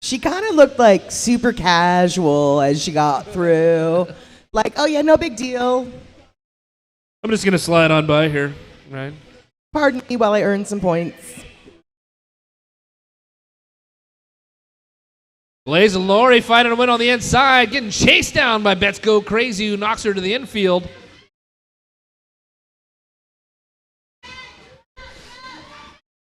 She kind of looked like super casual as she got through. Like, oh yeah, no big deal. I'm just going to slide on by here, right? Pardon me while I earn some points. Blaze of Glory fighting a win on the inside, getting chased down by Bet's Go Crazy, who knocks her to the infield.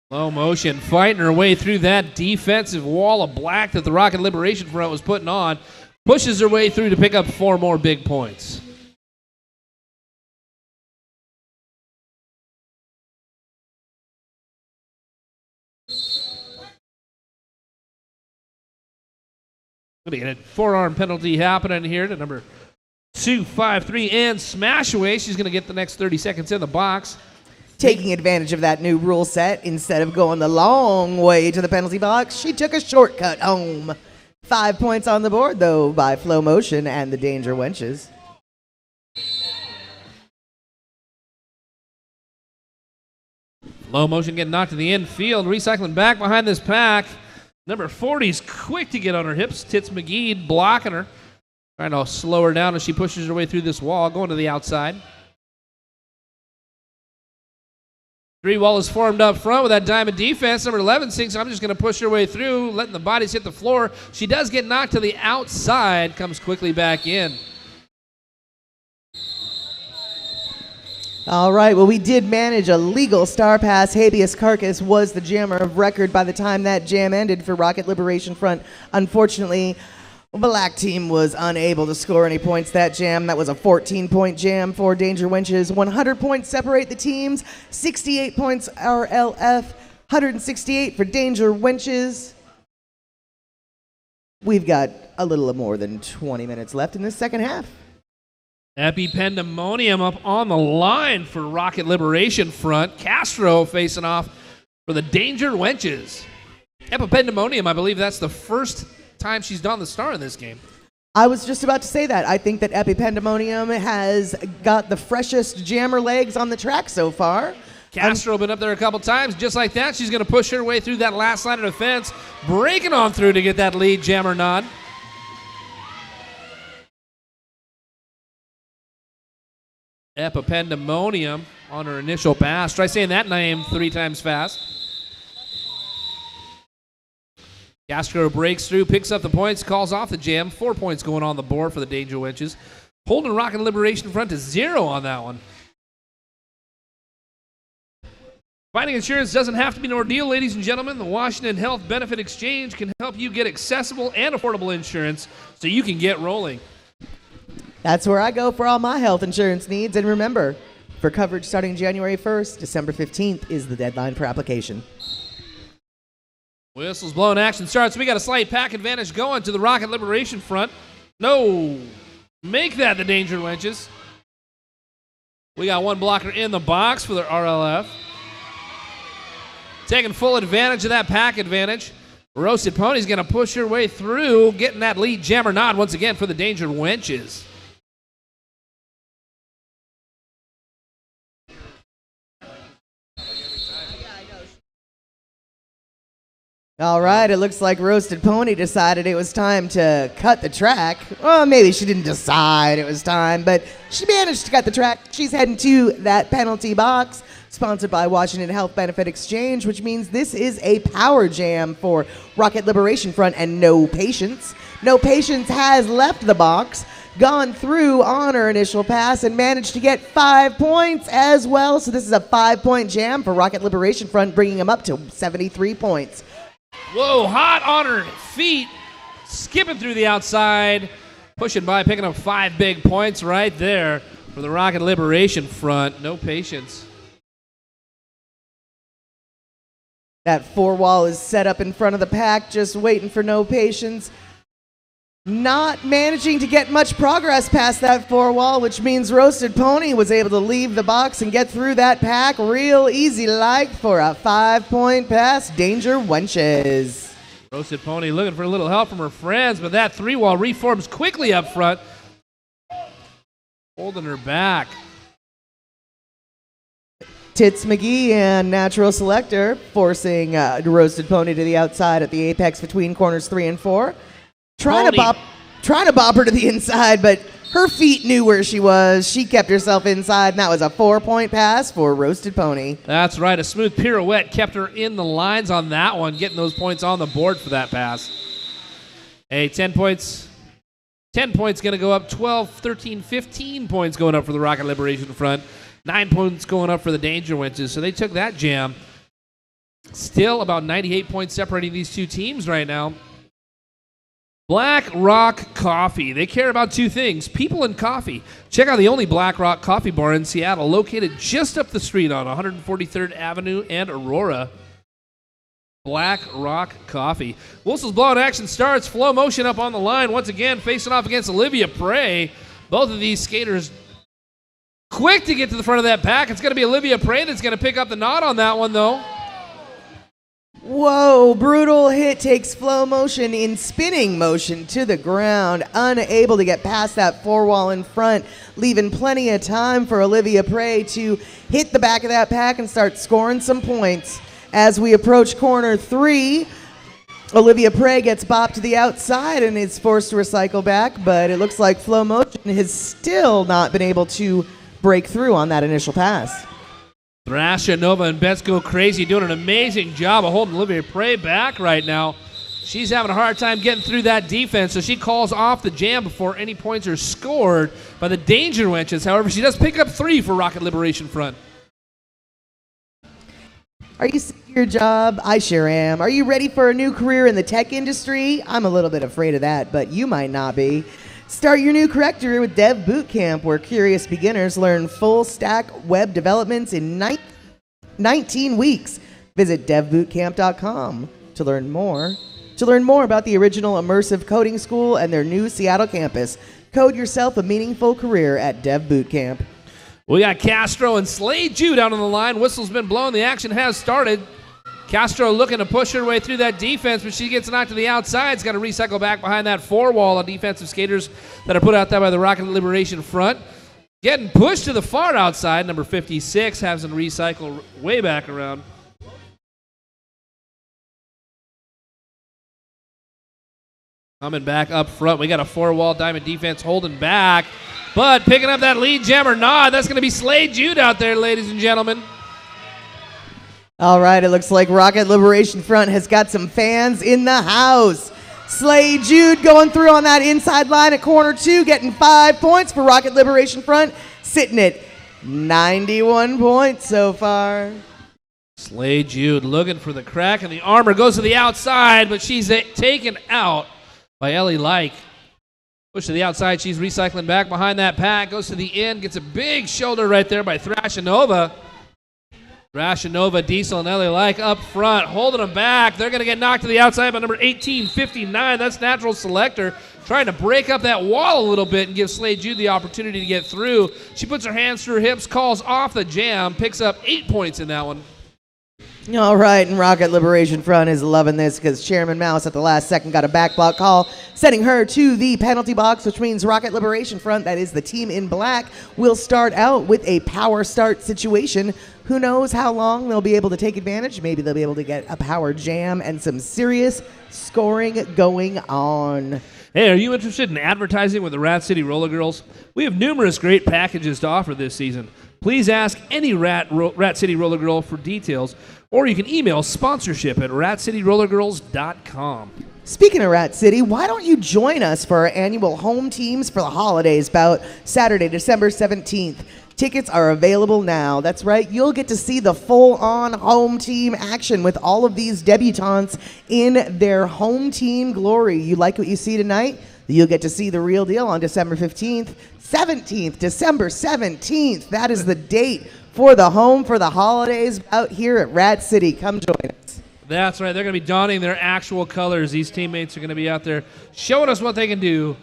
Low motion, fighting her way through that defensive wall of black that the Rocket Liberation Front was putting on. Pushes her way through to pick up 4 more big points. Going to get a forearm penalty happening here to number 253 and Smash Away. She's going to get the next 30 seconds in the box. Taking advantage of that new rule set, instead of going the long way to the penalty box, she took a shortcut home. 5 points on the board, though, by Flow Motion and the Danger Wenches. Low motion getting knocked to the infield, recycling back behind this pack. Number 40 is quick to get on her hips. Tits McGee blocking her. Trying to slow her down as she pushes her way through this wall, going to the outside. 3 wall is formed up front with that diamond defense. Number 11 thinks I'm just going to push her way through, letting the bodies hit the floor. She does get knocked to the outside, comes quickly back in. All right, well, we did manage a legal star pass. Habeas Carcass was the jammer of record by the time that jam ended for Rocket Liberation Front. Unfortunately, Black team was unable to score any points that jam. That was a 14-point jam for Danger Wenches. 100 points separate the teams. 68 points RLF. 168 for Danger Wenches. We've got a little more than 20 minutes left in this second half. Epipendemonium up on the line for Rocket Liberation Front. Castro facing off for the Danger Wenches. Epipendemonium, I believe that's the first time she's done the star in this game. I was just about to say that. I think that Epipendemonium has got the freshest jammer legs on the track so far. Castro been up there a couple times. Just like that, she's going to push her way through that last line of defense, breaking on through to get that lead jammer nod. Epipendemonium on her initial pass. Try saying that name 3 times fast. Castro breaks through, picks up the points, calls off the jam. 4 points going on the board for the Danger Wenches. Holding Rocket Liberation front to 0 on that one. Finding insurance doesn't have to be an ordeal, ladies and gentlemen. The Washington Health Benefit Exchange can help you get accessible and affordable insurance so you can get rolling. That's where I go for all my health insurance needs. And remember, for coverage starting January 1st, December 15th is the deadline for application. Whistles blown, action starts. We got a slight pack advantage going to the Rocket Liberation front. No. Make that the Danger Wenches. We got one blocker in the box for the RLF. Taking full advantage of that pack advantage. Roasted Pony's going to push her way through, getting that lead jammer nod once again for the Danger Wenches. All right, it looks like Roasted Pony decided it was time to cut the track. Well, maybe she didn't decide it was time, but she managed to cut the track. She's heading to that penalty box, sponsored by Washington Health Benefit Exchange, which means this is a power jam for Rocket Liberation Front and No Patience. No Patience has left the box, gone through on her initial pass, and managed to get 5 points as well. So this is a 5-point jam for Rocket Liberation Front, bringing them up to 73 points. Whoa, hot on her feet, skipping through the outside, pushing by, picking up 5 big points right there for the Rocket Liberation Front. No Patience. That 4-wall is set up in front of the pack, just waiting for No Patience. Not managing to get much progress past that 4-wall, which means Roasted Pony was able to leave the box and get through that pack real easy like for a 5-point pass. Danger Wenches. Roasted Pony looking for a little help from her friends, but that 3-wall reforms quickly up front, holding her back. Tits McGee and Natural Selector forcing Roasted Pony to the outside at the apex between corners 3 and 4. Trying to bop her to the inside, but her feet knew where she was. She kept herself inside, and that was a 4-point pass for Roasted Pony. That's right. A smooth pirouette kept her in the lines on that one, getting those points on the board for that pass. Hey, 10 points. 10 points going to go up. 12, 13, 15 points going up for the Rocket Liberation front. 9 points going up for the Danger Wenches. So they took that jam. Still about 98 points separating these two teams right now. Black Rock Coffee. They care about 2 things, people and coffee. Check out the only Black Rock coffee bar in Seattle, located just up the street on 143rd Avenue and Aurora. Black Rock Coffee. Whistles blowing, action starts. Flow motion up on the line once again, facing off against Olivia Prey. Both of these skaters quick to get to the front of that pack. It's going to be Olivia Prey that's going to pick up the nod on that one, though. Whoa, brutal hit takes Flow motion in spinning motion to the ground, unable to get past that 4-wall in front, leaving plenty of time for Olivia Prey to hit the back of that pack and start scoring some points. As we approach corner 3, Olivia Prey gets bopped to the outside and is forced to recycle back, but it looks like Flow motion has still not been able to break through on that initial pass. Thrasher, Nova, and Bets Go Crazy doing an amazing job of holding Olivia Prey back right now. She's having a hard time getting through that defense, so she calls off the jam before any points are scored by the Danger Wenches. However, she does pick up 3 for Rocket Liberation front. Are you sick of your job? I sure am. Are you ready for a new career in the tech industry? I'm a little bit afraid of that, but you might not be. Start your new career with Dev Bootcamp, where curious beginners learn full-stack web developments in 19 weeks. Visit devbootcamp.com to learn more. To learn more about the original immersive coding school and their new Seattle campus, code yourself a meaningful career at Dev Bootcamp. We got Castro and Slade Jude out on the line. Whistle's been blown. The action has started. Castro looking to push her way through that defense, but she gets knocked to the outside. It's got to recycle back behind that 4-wall of defensive skaters that are put out there by the Rocket Liberation front. Getting pushed to the far outside, number 56 has to recycle way back around. Coming back up front, we got a four-wall diamond defense holding back, but picking up that lead jammer nod. That's going to be Slade Jude out there, ladies and gentlemen. All right, it looks like Rocket Liberation Front has got some fans in the house. Slade Jude going through on that inside line at corner 2, getting 5 points for Rocket Liberation Front, sitting at 91 points so far. Slade Jude looking for the crack in the armor, goes to the outside, but she's taken out by Ellie Like. Push to the outside, she's recycling back behind that pack, goes to the end, gets a big shoulder right there by Thrashanova. Thrashanova, Diesel, and Ellie Like up front, holding them back. They're going to get knocked to the outside by number 1859. That's Natural Selector, trying to break up that wall a little bit and give Slade Jude the opportunity to get through. She puts her hands through her hips, calls off the jam, picks up 8 points in that one. All right, and Rocket Liberation Front is loving this because Chairman Mouse at the last second got a back block call, sending her to the penalty box, which means Rocket Liberation Front, that is the team in black, will start out with a power start situation. Who knows how long they'll be able to take advantage? Maybe they'll be able to get a power jam and some serious scoring going on. Hey, are you interested in advertising with the Rat City Roller Girls? We have numerous great packages to offer this season. Please ask any Rat City Roller Girl for details, or you can email sponsorship at ratcityrollergirls.com. Speaking of Rat City, why don't you join us for our annual Home Teams for the Holidays bout Saturday, December 17th. Tickets are available now. That's right, you'll get to see the full-on home team action with all of these debutantes in their home team glory. You like what you see tonight? You'll get to see the real deal on December 15th, 17th, December 17th. That is the date for the Home for the Holidays out here at Rat City. Come join us. That's right. They're going to be donning their actual colors. These teammates are going to be out there showing us what they can do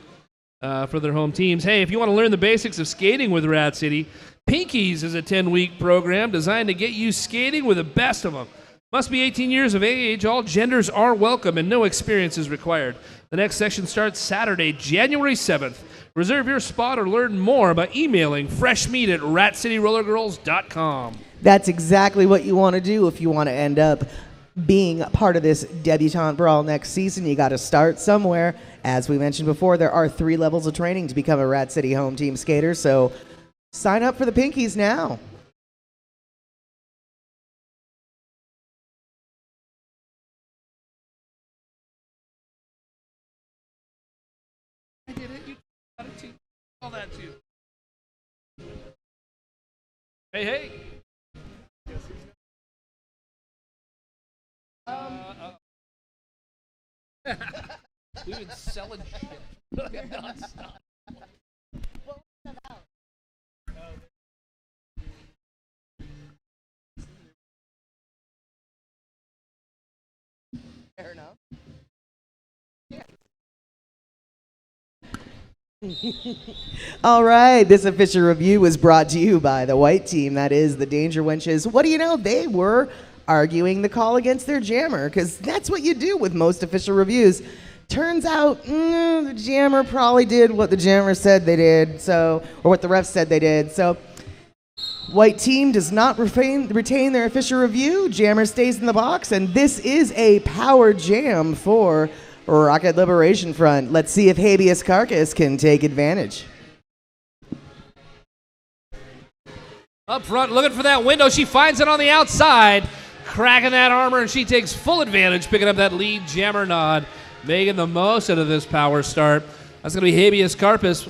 for their home teams. Hey, if you want to learn the basics of skating with Rat City, Pinkies is a 10-week program designed to get you skating with the best of them. Must be 18 years of age. All genders are welcome and no experience is required. The next session starts Saturday, January 7th. Reserve your spot or learn more by emailing freshmeat at ratcityrollergirls.com. That's exactly what you want to do if you want to end up being part of this Debutante Brawl next season. You got to start somewhere. As we mentioned before, there are 3 levels of training to become a Rat City home team skater, so sign up for the Pinkies now. I did it. You got it too. All that too. Hey, hey. We've been selling shit. Non-stop. Fair enough. All right, this official review was brought to you by the white team, that is the Danger Wenches. What do you know? They were arguing the call against their jammer, because that's what you do with most official reviews. Turns out the jammer probably did what the jammer said they did, or what the ref said they did. So white team does not retain their official review. Jammer stays in the box, and this is a power jam for Rocket Liberation Front. Let's see if Habeas Carcass can take advantage. Up front, looking for that window. She finds it on the outside, cracking that armor, and she takes full advantage, picking up that lead jammer nod, making the most out of this power start. That's going to be Habeas Carcass.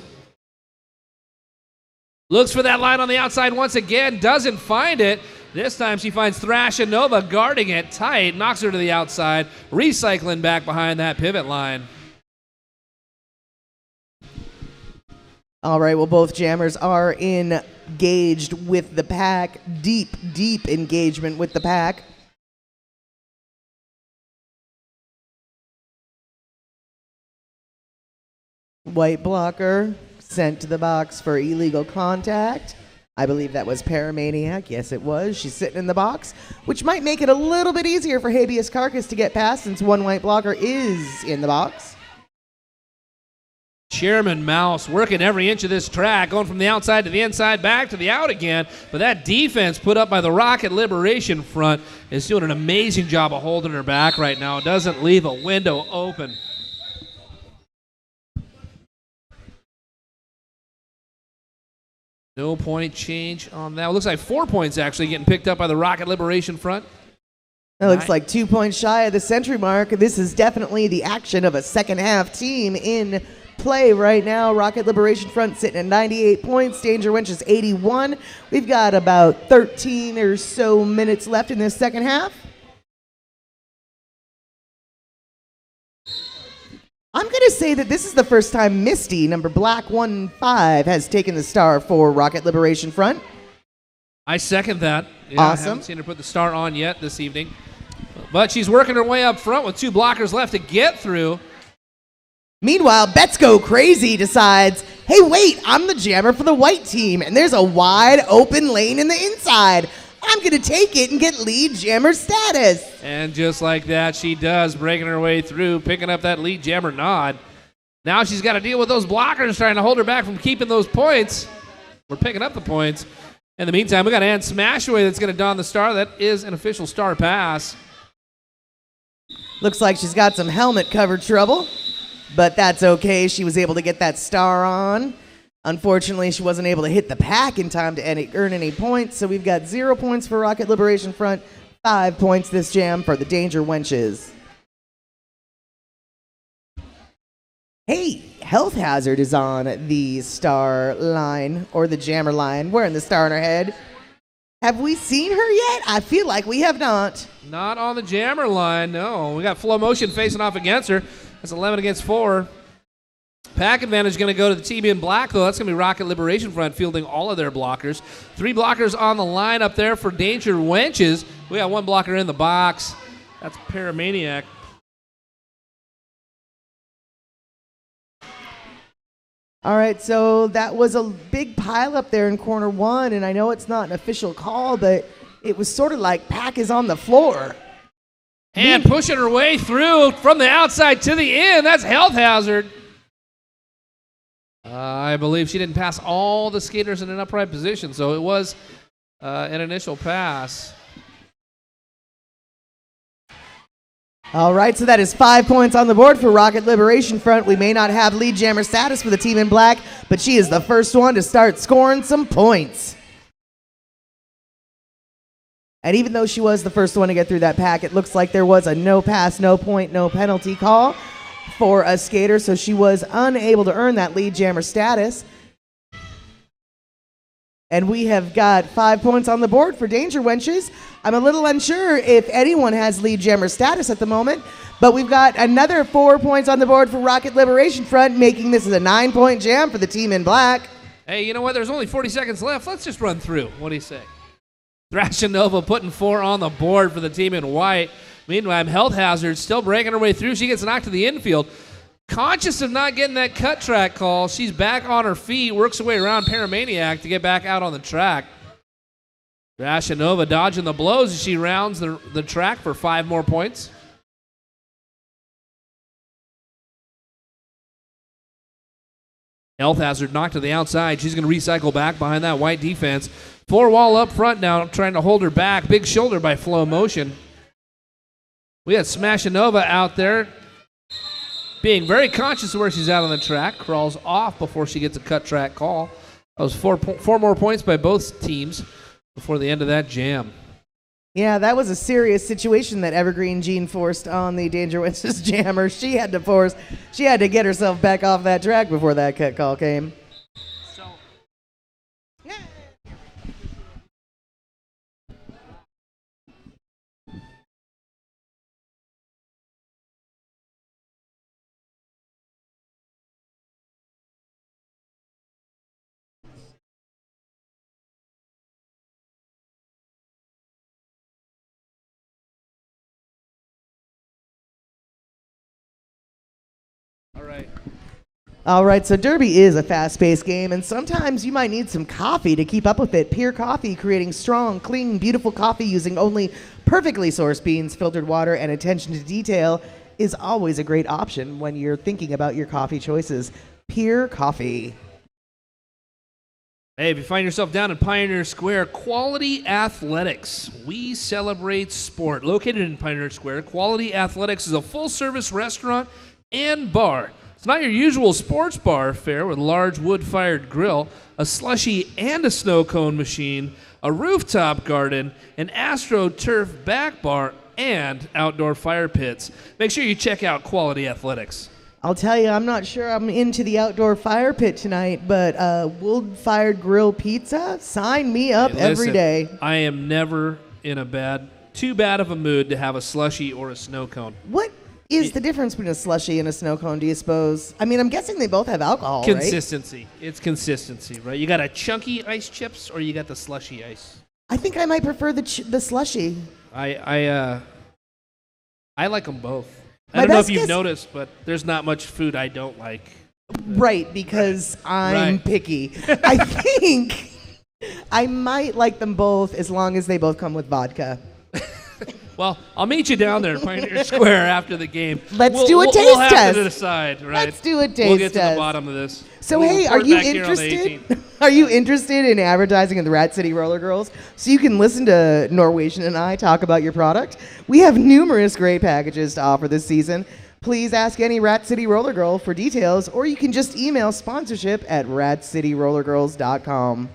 Looks for that line on the outside once again, doesn't find it. This time she finds Thrashanova guarding it tight, knocks her to the outside, recycling back behind that pivot line. All right, well, both jammers are engaged with the pack. Deep engagement with the pack. White blocker sent to the box for illegal contact. I believe that was Paramaniac. Yes, it was. She's sitting in the box, which might make it a little bit easier for Habeas Carcass to get past since one white blocker is in the box. Chairman Mouse working every inch of this track, going from the outside to the inside, back to the out again. But that defense put up by the Rocket Liberation Front is doing an amazing job of holding her back right now. It doesn't leave a window open. No point change on that. It looks like 4 points actually getting picked up by the Rocket Liberation Front. It looks like 2 points shy of the century mark. This is definitely the action of a second half team in play right now. Rocket Liberation Front sitting at 98 points. Danger Wench is 81. We've got about 13 or so minutes left in this second half. I'm going to say that this is the first time Misty, number Black 15, has taken the star for Rocket Liberation Front. I second that. Yeah, awesome. I haven't seen her put the star on yet this evening. But she's working her way up front with 2 blockers left to get through. Meanwhile, Bet's Go Crazy decides, hey, wait, I'm the jammer for the white team, and there's a wide open lane in the inside. I'm going to take it and get lead jammer status. And just like that, she does, breaking her way through, picking up that lead jammer nod. Now she's got to deal with those blockers trying to hold her back from keeping those points. We're picking up the points. In the meantime, we got Ann Smashaway that's going to don the star. That is an official star pass. Looks like she's got some helmet cover trouble, but that's okay. She was able to get that star on. Unfortunately, she wasn't able to hit the pack in time to earn any points, so we've got 0 points for Rocket Liberation Front, 5 points this jam for the Danger Wenches. Hey, Health Hazard is on the star line, or the jammer line, wearing the star on her head. Have we seen her yet? I feel like we have not. Not on the jammer line, no. We got Flow Motion facing off against her. That's 11 against 4. Pack advantage going to go to the team in black, though. That's going to be Rocket Liberation Front fielding all of their blockers. 3 blockers on the line up there for Danger Wenches. We got 1 blocker in the box. That's Paramaniac. All right, so that was a big pile up there in corner 1, and I know it's not an official call, but it was sort of like Pack is on the floor. And pushing her way through from the outside to the end. That's Health Hazard. I believe she didn't pass all the skaters in an upright position, so it was an initial pass. All right, so that is 5 points on the board for Rocket Liberation Front. We may not have lead jammer status for the team in black, but she is the first one to start scoring some points. And even though she was the first one to get through that pack, it looks like there was a no pass, no point, no penalty call for a skater, so she was unable to earn that lead jammer status. And we have got 5 points on the board for Danger Wenches. I'm a little unsure if anyone has lead jammer status at the moment, but we've got another 4 points on the board for Rocket Liberation Front, making this a 9-point jam for the team in black. Hey, you know what? There's only 40 seconds left. Let's just run through. What do you say? Thrashanova putting 4 on the board for the team in white. Meanwhile, Health Hazard still breaking her way through. She gets knocked to the infield. Conscious of not getting that cut track call, she's back on her feet, works her way around Paramaniac to get back out on the track. Thrashanova dodging the blows as she rounds the track for 5 more points. Health Hazard knocked to the outside. She's going to recycle back behind that white defense. 4 wall up front now, trying to hold her back. Big shoulder by Flow Motion. We had Smashanova out there being very conscious of where she's at on the track. Crawls off before she gets a cut track call. That was 4 more points by both teams before the end of that jam. Yeah, that was a serious situation that Evergreen Jean forced on the Danger Wenches jammer. She had to get herself back off that track before that cut call came. All right, so Derby is a fast-paced game, and sometimes you might need some coffee to keep up with it. Pure Coffee, creating strong, clean, beautiful coffee using only perfectly sourced beans, filtered water, and attention to detail is always a great option when you're thinking about your coffee choices. Pure Coffee. Hey, if you find yourself down in Pioneer Square, Quality Athletics. We celebrate sport. Located in Pioneer Square, Quality Athletics is a full-service restaurant and bar. It's not your usual sports bar fare with a large wood-fired grill, a slushy and a snow cone machine, a rooftop garden, an AstroTurf back bar, and outdoor fire pits. Make sure you check out Quality Athletics. I'll tell you, I'm not sure I'm into the outdoor fire pit tonight, but wood-fired grill pizza, sign me up every day. I am never in too bad of a mood to have a slushy or a snow cone. What is the difference between a slushy and a snow cone, do you suppose? I mean, I'm guessing they both have alcohol, right? Consistency. It's consistency, right? You got a chunky ice chips or you got the slushy ice? I think I might prefer the slushy. I like them both. I don't know if you've noticed, but there's not much food I don't like. Right, because I'm picky. I think I might like them both as long as they both come with vodka. Well, I'll meet you down there in Pioneer Square after the game. Let's do a taste we'll have test. to decide, right? Let's do a taste test. We'll get to the bottom of this. So, We'll hey, are report you back here on the interested? 18th. Are you interested in advertising in the Rat City Roller Girls so you can listen to Norwegian and I talk about your product? We have numerous great packages to offer this season. Please ask any Rat City Roller Girl for details, or you can just email sponsorship@ratcityrollergirls.com.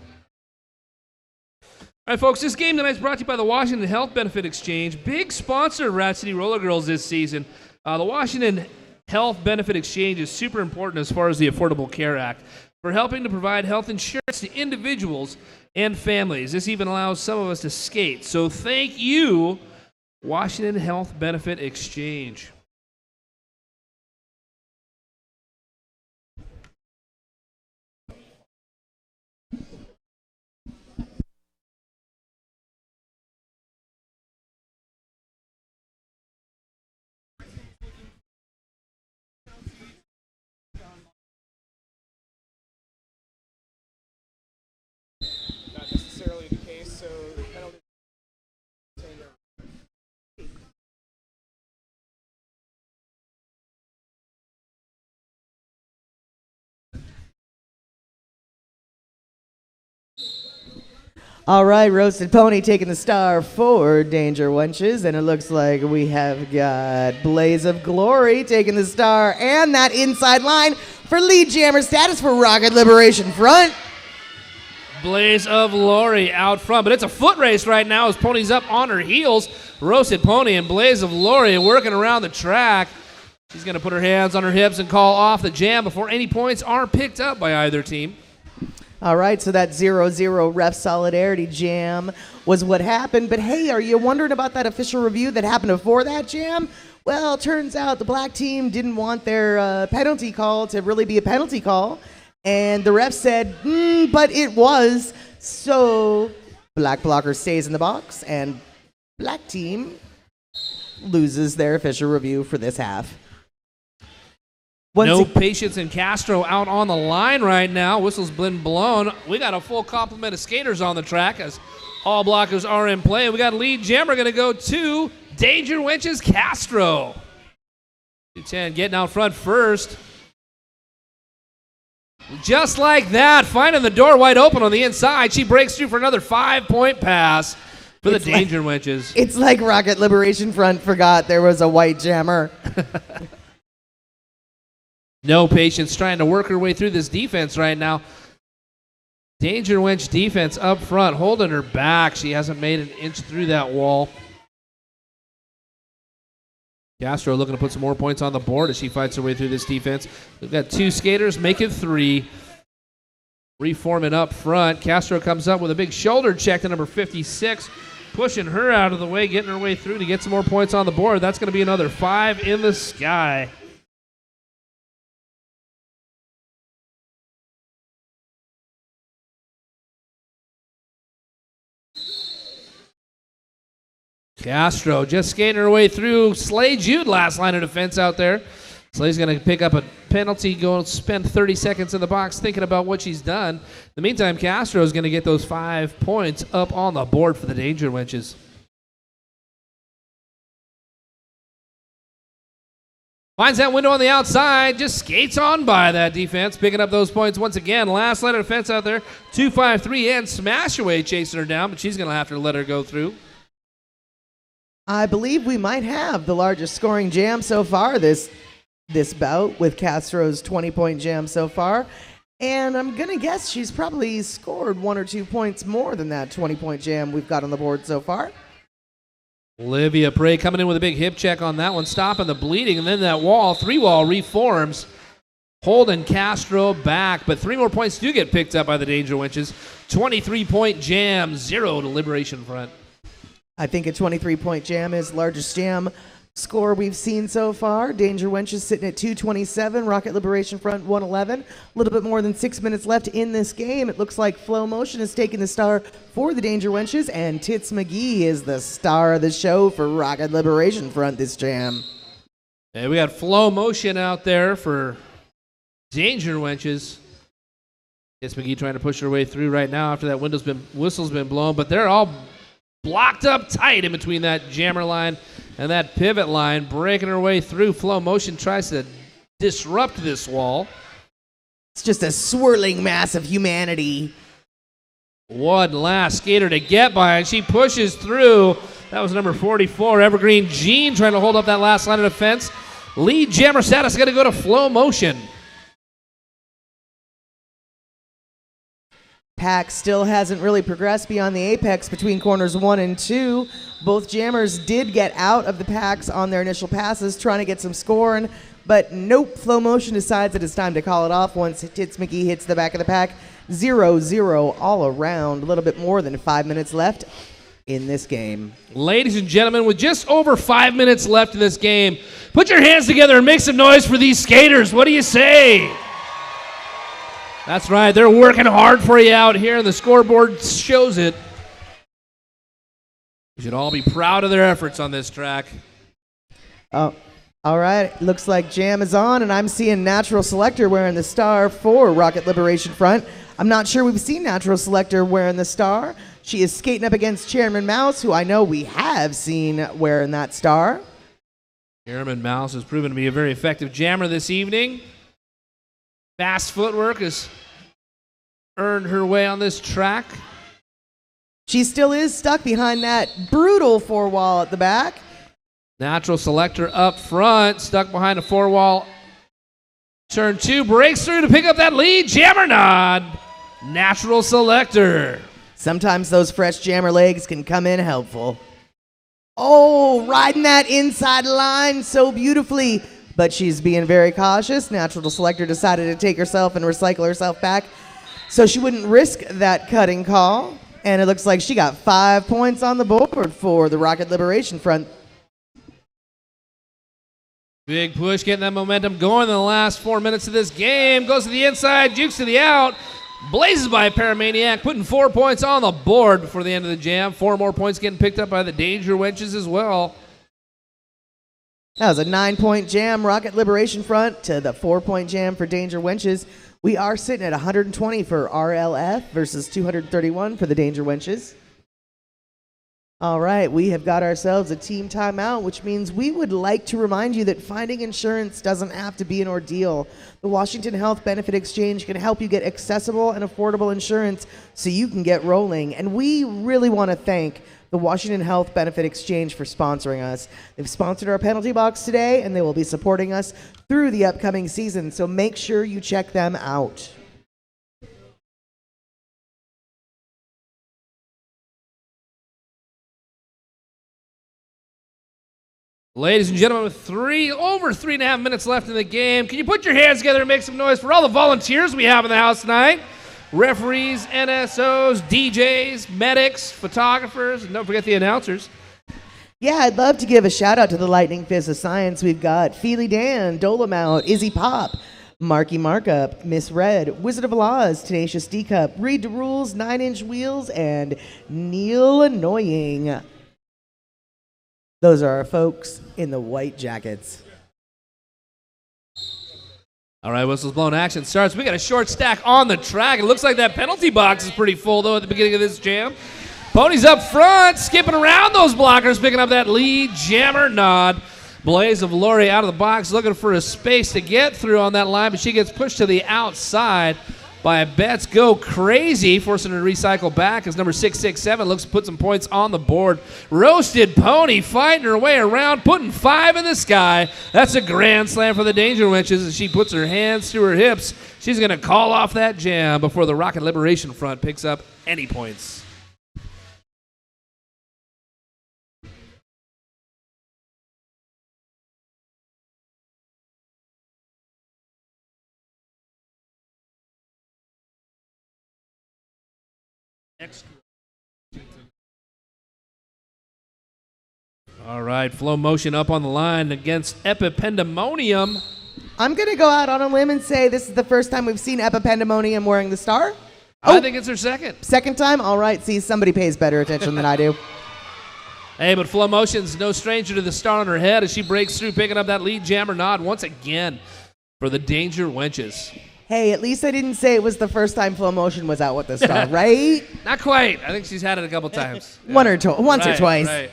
All right, folks, this game tonight is brought to you by the Washington Health Benefit Exchange, big sponsor of Rat City Roller Girls this season. The Washington Health Benefit Exchange is super important as far as the Affordable Care Act for helping to provide health insurance to individuals and families. This even allows some of us to skate. So thank you, Washington Health Benefit Exchange. Not necessarily the case, so the penalty. All right, Roasted Pony taking the star for Danger Wenches, and it looks like we have got Blaze of Glory taking the star and that inside line for lead jammer status for Rocket Liberation Front. Blaze of Glory out front, but it's a foot race right now as Pony's up on her heels. Roasted Pony and Blaze of Glory working around the track. She's going to put her hands on her hips and call off the jam before any points are picked up by either team. All right, so that 0-0 ref solidarity jam was what happened. But hey, are you wondering about that official review that happened before that jam? Well, it turns out the black team didn't want their penalty call to really be a penalty call. And the ref said, but it was. So black blocker stays in the box, and black team loses their official review for this half. No Patience and Castro out on the line right now. Whistle's been blown. We got a full complement of skaters on the track as all blockers are in play. We got lead jammer going to go to Danger Wenches Castro. 210 getting out front first. Just like that, finding the door wide open on the inside. She breaks through for another 5-point pass for the Danger Wenches. It's like Rocket Liberation Front forgot there was a white jammer. No Patience trying to work her way through this defense right now. Danger Wench defense up front, holding her back. She hasn't made an inch through that wall. Castro looking to put some more points on the board as she fights her way through this defense. We've got two skaters, make it three. Reforming up front. Castro comes up with a big shoulder check to number 56, pushing her out of the way, getting her way through to get some more points on the board. That's going to be another 5 in the sky. Castro just skating her way through. Slay Jude last line of defense out there. Slay's going to pick up a penalty, go and spend 30 seconds in the box thinking about what she's done. In the meantime, Castro is going to get those 5 points up on the board for the Danger Wenches. Finds that window on the outside, just skates on by that defense, picking up those points once again. Last line of defense out there, 2-5-3 and Smash Away chasing her down, but she's going to have to let her go through. I believe we might have the largest scoring jam so far this bout with Castro's 20-point jam so far. And I'm going to guess she's probably scored 1 or 2 points more than that 20-point jam we've got on the board so far. Olivia Prey coming in with a big hip check on that one, stopping the bleeding, and then that wall, 3-wall reforms, holding Castro back. But 3 more points do get picked up by the Danger Wenches. 23-point jam, 0 to Liberation Front. I think a 23-point jam is the largest jam score we've seen so far. Danger Wenches sitting at 227, Rocket Liberation Front 111. A little bit more than 6 minutes left in this game. It looks like Flow Motion has taken the star for the Danger Wenches, and Tits McGee is the star of the show for Rocket Liberation Front this jam. Hey, we got Flow Motion out there for Danger Wenches. Tits McGee trying to push her way through right now after that whistle's been blown, but they're all blocked up tight in between that jammer line and that pivot line, breaking her way through. Flow Motion tries to disrupt this wall. It's just a swirling mass of humanity. One last skater to get by, and she pushes through. That was number 44, Evergreen Jean, trying to hold up that last line of defense. Lead jammer status got to go to Flow Motion. Pack still hasn't really progressed beyond the apex between corners 1 and 2. Both jammers did get out of the packs on their initial passes, trying to get some scoring, but nope, Flow Motion decides that it's time to call it off once Tits McGee hits the back of the pack. 0-0 all around. A little bit more than 5 minutes left in this game. Ladies and gentlemen, with just over 5 minutes left in this game, put your hands together and make some noise for these skaters. What do you say? That's right, they're working hard for you out here, and the scoreboard shows it. You should all be proud of their efforts on this track. Oh, all right. Looks like jam is on, and I'm seeing Natural Selector wearing the star for Rocket Liberation Front. I'm not sure we've seen Natural Selector wearing the star. She is skating up against Chairman Mouse, who I know we have seen wearing that star. Chairman Mouse has proven to be a very effective jammer this evening. Fast footwork has earned her way on this track. She still is stuck behind that brutal 4-wall at the back. Natural Selector up front, stuck behind a 4-wall. Turn 2, breaks through to pick up that lead. Jammer nod. Natural Selector. Sometimes those fresh jammer legs can come in helpful. Oh, riding that inside line so beautifully. But she's being very cautious. Natural Selector decided to take herself and recycle herself back so she wouldn't risk that cutting call. And it looks like she got 5 points on the board for the Rocket Liberation Front. Big push, getting that momentum going in the last 4 minutes of this game. Goes to the inside, jukes to the out. Blazes by Paramaniac, putting 4 points on the board before the end of the jam. 4 more points getting picked up by the Danger Wenches as well. That was a 9-point jam, Rocket Liberation Front, to the 4-point jam for Danger Wenches. We are sitting at 120 for RLF versus 231 for the Danger Wenches. All right, we have got ourselves a team timeout, which means we would like to remind you that finding insurance doesn't have to be an ordeal. The Washington Health Benefit Exchange can help you get accessible and affordable insurance so you can get rolling. And we really want to thank the Washington Health Benefit Exchange for sponsoring us. They've sponsored our penalty box today, and they will be supporting us through the upcoming season, so make sure you check them out. Ladies and gentlemen, with over 3.5 minutes left in the game, can you put your hands together and make some noise for all the volunteers we have in the house tonight? Referees, NSOs, DJs, medics, photographers, and don't forget the announcers. Yeah, I'd love to give a shout out to the Lightning Fist of Science. We've got Feely Dan, Dolomount, Izzy Pop, Marky Markup, Miss Red, Wizard of Oz, Tenacious D Cup, Read the Rules, 9 Inch Wheels, and Neil Annoying. Those are our folks in the white jackets. All right, whistles blown, action starts. We got a short stack on the track. It looks like that penalty box is pretty full, though, at the beginning of this jam. Ponies up front, skipping around those blockers, picking up that lead jammer nod. Blaze of Lori out of the box, looking for a space to get through on that line, but she gets pushed to the outside by Betts Go Crazy, forcing her to recycle back as number 667 looks to put some points on the board. Roasted Pony fighting her way around, putting 5 in the sky. That's a grand slam for the Danger Wenches as she puts her hands to her hips. She's going to call off that jam before the Rocket Liberation Front picks up any points. All right, Flow Motion up on the line against Epipendemonium. I'm going to go out on a limb and say this is the first time we've seen Epipendemonium wearing the star. I think it's her second. Second time? All right. See, somebody pays better attention than I do. Hey, but Flow Motion's no stranger to the star on her head as she breaks through, picking up that lead jammer nod once again for the Danger Wenches. Hey, at least I didn't say it was the first time Flow Motion was out with the star, right? Not quite. I think she's had it a couple times. Once or twice. Right.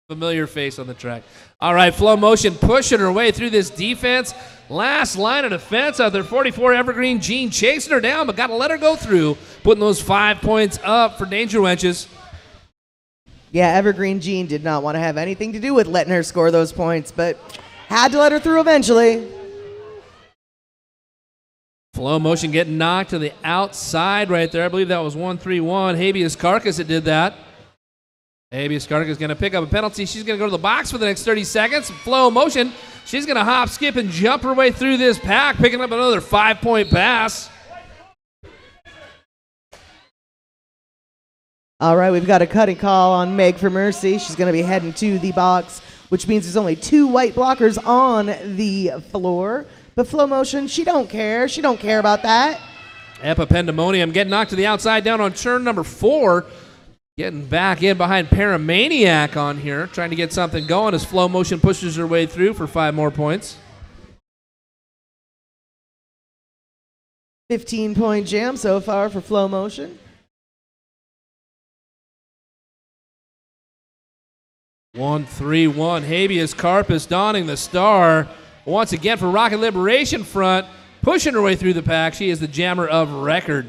Familiar face on the track. All right, Flow Motion pushing her way through this defense. Last line of defense out there, 44 Evergreen Jean chasing her down, but got to let her go through, putting those 5 points up for Danger Wenches. Yeah, Evergreen Jean did not want to have anything to do with letting her score those points, but had to let her through eventually. Flow Motion getting knocked to the outside right there. I believe that was 1-3-1. Habeas Carcass that did that. Habeas Carcass is going to pick up a penalty. She's going to go to the box for the next 30 seconds. Flow Motion, she's going to hop, skip, and jump her way through this pack, picking up another 5-point pass. All right, we've got a cutting call on Meg for Mercy. She's going to be heading to the box, which means there's only 2 white blockers on the floor. But Flow Motion, she don't care. She don't care about that. Epipendemonium getting knocked to the outside down on turn number 4. Getting back in behind Paramaniac on here, trying to get something going as Flow Motion pushes her way through for 5 more points. 15-point jam so far for Flow Motion. 1-3-1. Habeas Carpus donning the star once again for Rocket Liberation Front, pushing her way through the pack. She is the jammer of record.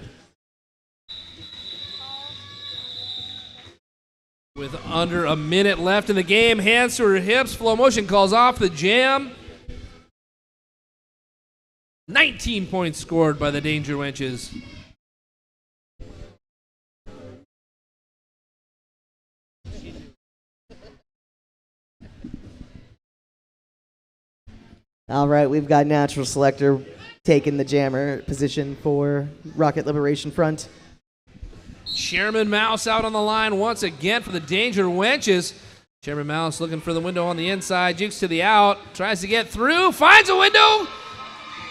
With under a minute left in the game, hands to her hips, Flow Motion calls off the jam. 19 points scored by the Danger Wenches. All right, we've got Natural Selector taking the jammer position for Rocket Liberation Front. Chairman Mouse out on the line once again for the Danger Wenches. Chairman Mouse looking for the window on the inside, jukes to the out, tries to get through, finds a window,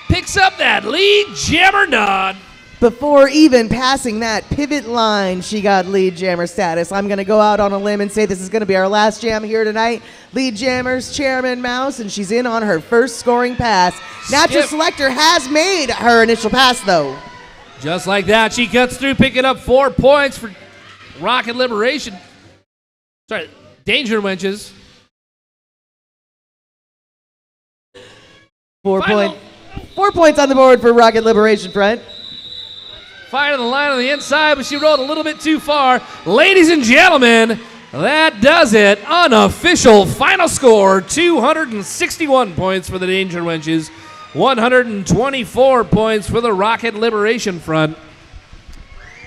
picks up that lead jammer nod. Before even passing that pivot line, she got lead jammer status. I'm going to go out on a limb and say this is going to be our last jam here tonight. Lead jammers, Chairman Mouse, and she's in on her first scoring pass. Natural Selector has made her initial pass, though. Just like that, she cuts through, picking up 4 points for Rocket Liberation. Sorry, Danger Wenches. 4 points on the board for Rocket Liberation Front. Fired on the line on the inside, but she rolled a little bit too far. Ladies and gentlemen, that does it. Unofficial final score, 261 points for the Danger Wenches, 124 points for the Rocket Liberation Front.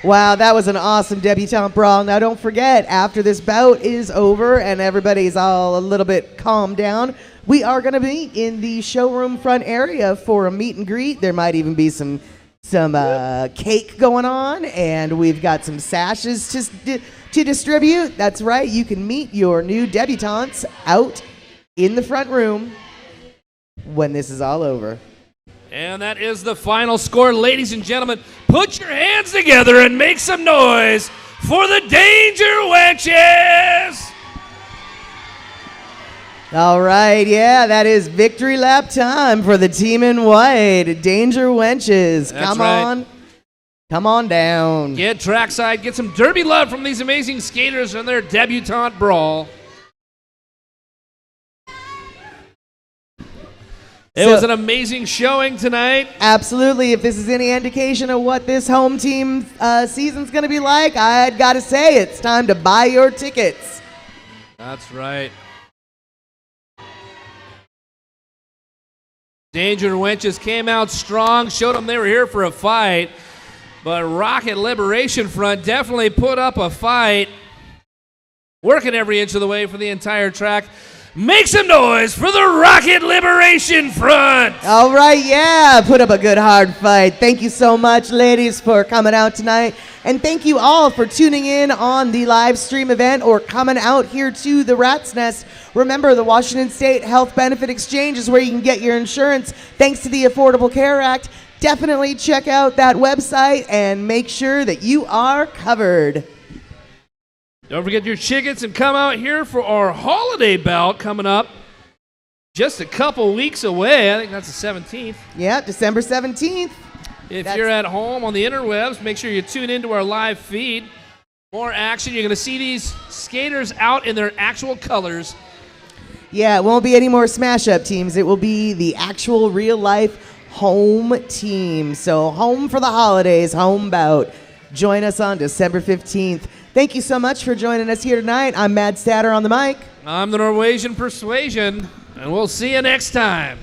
Wow, that was an awesome Debutante Brawl. Now don't forget, after this bout is over and everybody's all a little bit calmed down, we are going to be in the showroom front area for a meet and greet. There might even be some cake going on, and we've got some sashes to distribute. That's right, you can meet your new debutantes out in the front room when this is all over. And that is the final score, ladies and gentlemen. Put your hands together and make some noise for the Danger Wenches! All right, yeah, that is victory lap time for the team in white. Danger Wenches, come on down. Get trackside, get some derby love from these amazing skaters on their Debutante Brawl. It was an amazing showing tonight. Absolutely. If this is any indication of what this home team season's going to be like, I'd got to say it's time to buy your tickets. That's right. Danger Wenches came out strong, showed them they were here for a fight. But Rocket Liberation Front definitely put up a fight, working every inch of the way for the entire track. Make some noise for the Rocket Liberation Front! All right, yeah, put up a good hard fight. Thank you so much, ladies, for coming out tonight. And thank you all for tuning in on the live stream event or coming out here to the Rat's Nest. Remember, the Washington State Health Benefit Exchange is where you can get your insurance thanks to the Affordable Care Act. Definitely check out that website and make sure that you are covered. Don't forget your tickets and come out here for our holiday bout coming up just a couple weeks away. I think that's the 17th. Yeah, December 17th. If you're at home on the interwebs, make sure you tune into our live feed. More action. You're going to see these skaters out in their actual colors. Yeah, it won't be any more smash-up teams. It will be the actual real-life home team. So home for the holidays, home bout. Join us on December 15th. Thank you so much for joining us here tonight. I'm Mad Statter on the mic. I'm the Norwegian Persuasion, and we'll see you next time.